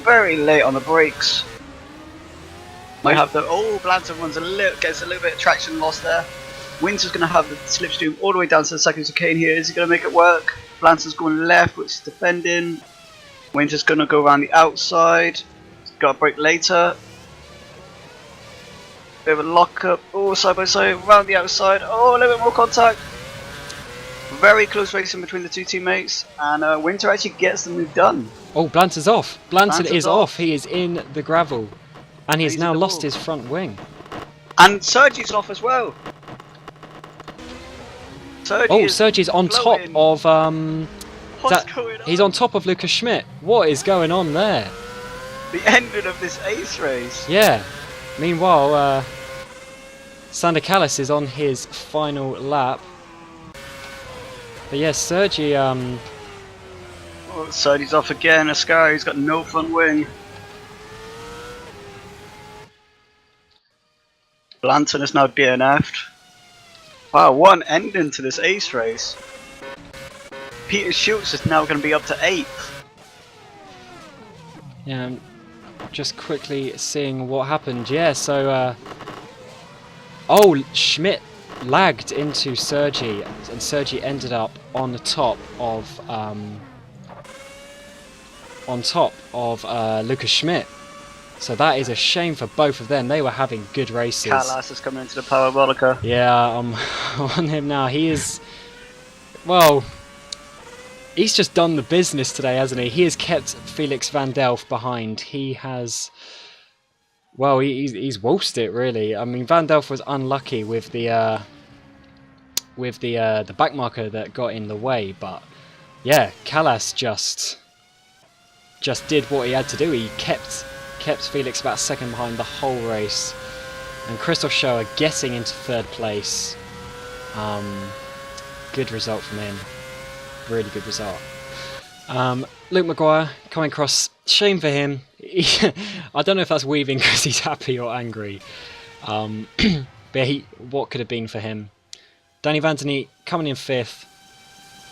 very late on the brakes. Might have the Blanton gets a little bit of traction lost there. Winter's going to have the slipstream all the way down to the second chicane here. Is he going to make it work? Blanton's going left, which is defending. Winter's going to go around the outside. He's got a break later. Bit of a lock up. Side by side, around the outside. A little bit more contact. Very close racing between the two teammates, and Winter actually gets the move done. Blanton's off. Blanton is off. He is in the gravel, and he's now lost his front wing. And Sergi's off as well. Sergi's on top of What's going on? He's on top of Lucas Schmidt. What is going on there? The ending of this ace race. Yeah. Meanwhile, Sander Callas is on his final lap. But yes, Sergi. Sergi's off again. Ascari's got no front wing. Blanton is now DNF'd. Wow, what an ending to this ace race. Peter Schultz is now going to be up to 8th. Yeah, I'm just quickly seeing what happened. Yeah, so Schmidt lagged into Sergi, and Sergi ended up on the top of Lucas Schmidt. So that is a shame for both of them. They were having good races. Callas is coming into the parabolica. Yeah, I'm on him now. He is, well, he's just done the business today, hasn't he? He has kept Felix van Delft behind. He has, well, he's waltzed it really. I mean, van Delft was unlucky with the back marker that got in the way, but yeah, Callas just did what he had to do. He kept Felix about a second behind the whole race, and Christoph Schoer getting into 3rd place. Good result from him. Really good result. Luke Maguire coming across. Shame for him. I don't know if that's weaving because he's happy or angry. But what could have been for him? Danny Van Den Eek coming in 5th.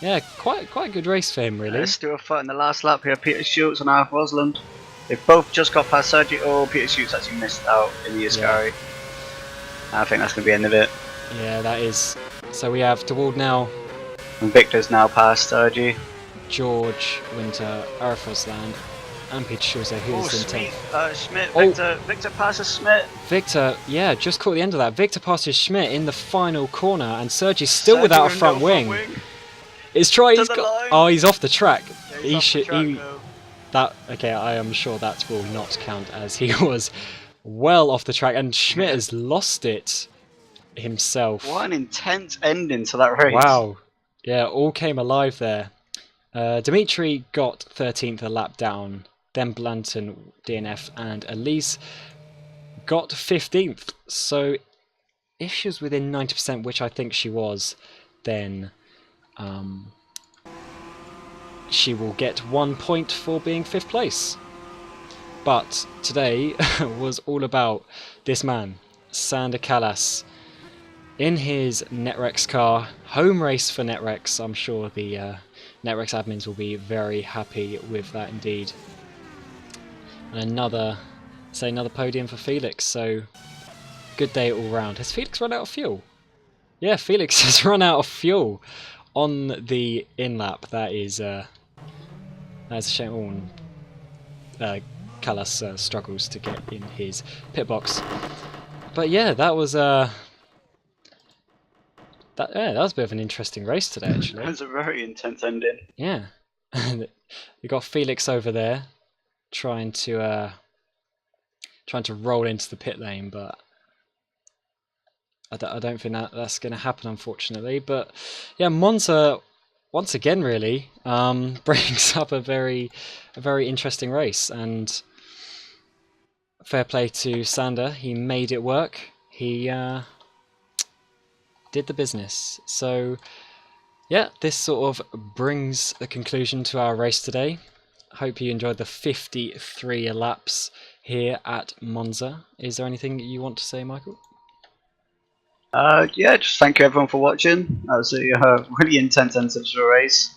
Yeah, quite a good race for him, really. Let's do a fight in the last lap here. Peter Schultz and Alf Rosland. They've both just got past Sergi. Peter Schultz actually missed out in the Ascari. Yeah. I think that's going to be the end of it. Yeah, that is. So we have DeWald now. And Victor's now past Sergi. George, Winter, Arafosland, and Peter Schultz, who's in 10th. Schmidt, Victor passes Schmidt. Victor, yeah, just caught the end of that. Victor passes Schmidt in the final corner, and Sergi's still without a front wing. He's off the track. Okay, I am sure that will not count, as he was well off the track, and Schmidt has lost it himself. What an intense ending to that race. Wow. Yeah, all came alive there. Dimitri got 13th a lap down, then Blanton, DNF, and Elise got 15th. So if she was within 90%, which I think she was, then she will get 1 point for being 5th place. But today was all about this man, Sander Callas, in his Netrex car. Home race for Netrex. I'm sure the Netrex admins will be very happy with that indeed. And another podium for Felix. So good day all round. Has Felix run out of fuel? Yeah, Felix has run out of fuel on the in-lap. That's a shame. Callas struggles to get in his pit box. But yeah, that was that was a bit of an interesting race today, actually. It was a very intense ending. Yeah. We got Felix over there trying to roll into the pit lane, but I don't think that's going to happen, unfortunately. But yeah, Monza once again really brings up a very interesting race, and fair play to Sander. He made it work. He did the business. So yeah, this sort of brings a conclusion to our race today. Hope you enjoyed the 53 laps here at Monza. Is there anything you want to say, Michael? Yeah, just thank you everyone for watching. That was a really intense end to the race.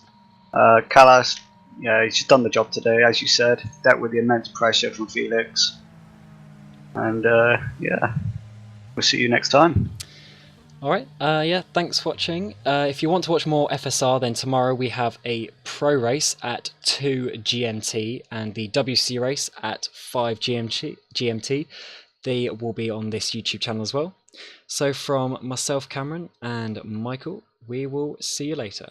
Callas, yeah, he's done the job today, as you said. Dealt with the immense pressure from Felix. And yeah, we'll see you next time. Alright, yeah, thanks for watching. If you want to watch more FSR, then tomorrow we have a pro race at 2 GMT and the WC race at 5 GMT. They will be on this YouTube channel as well. So from myself, Cameron, and Michael, we will see you later.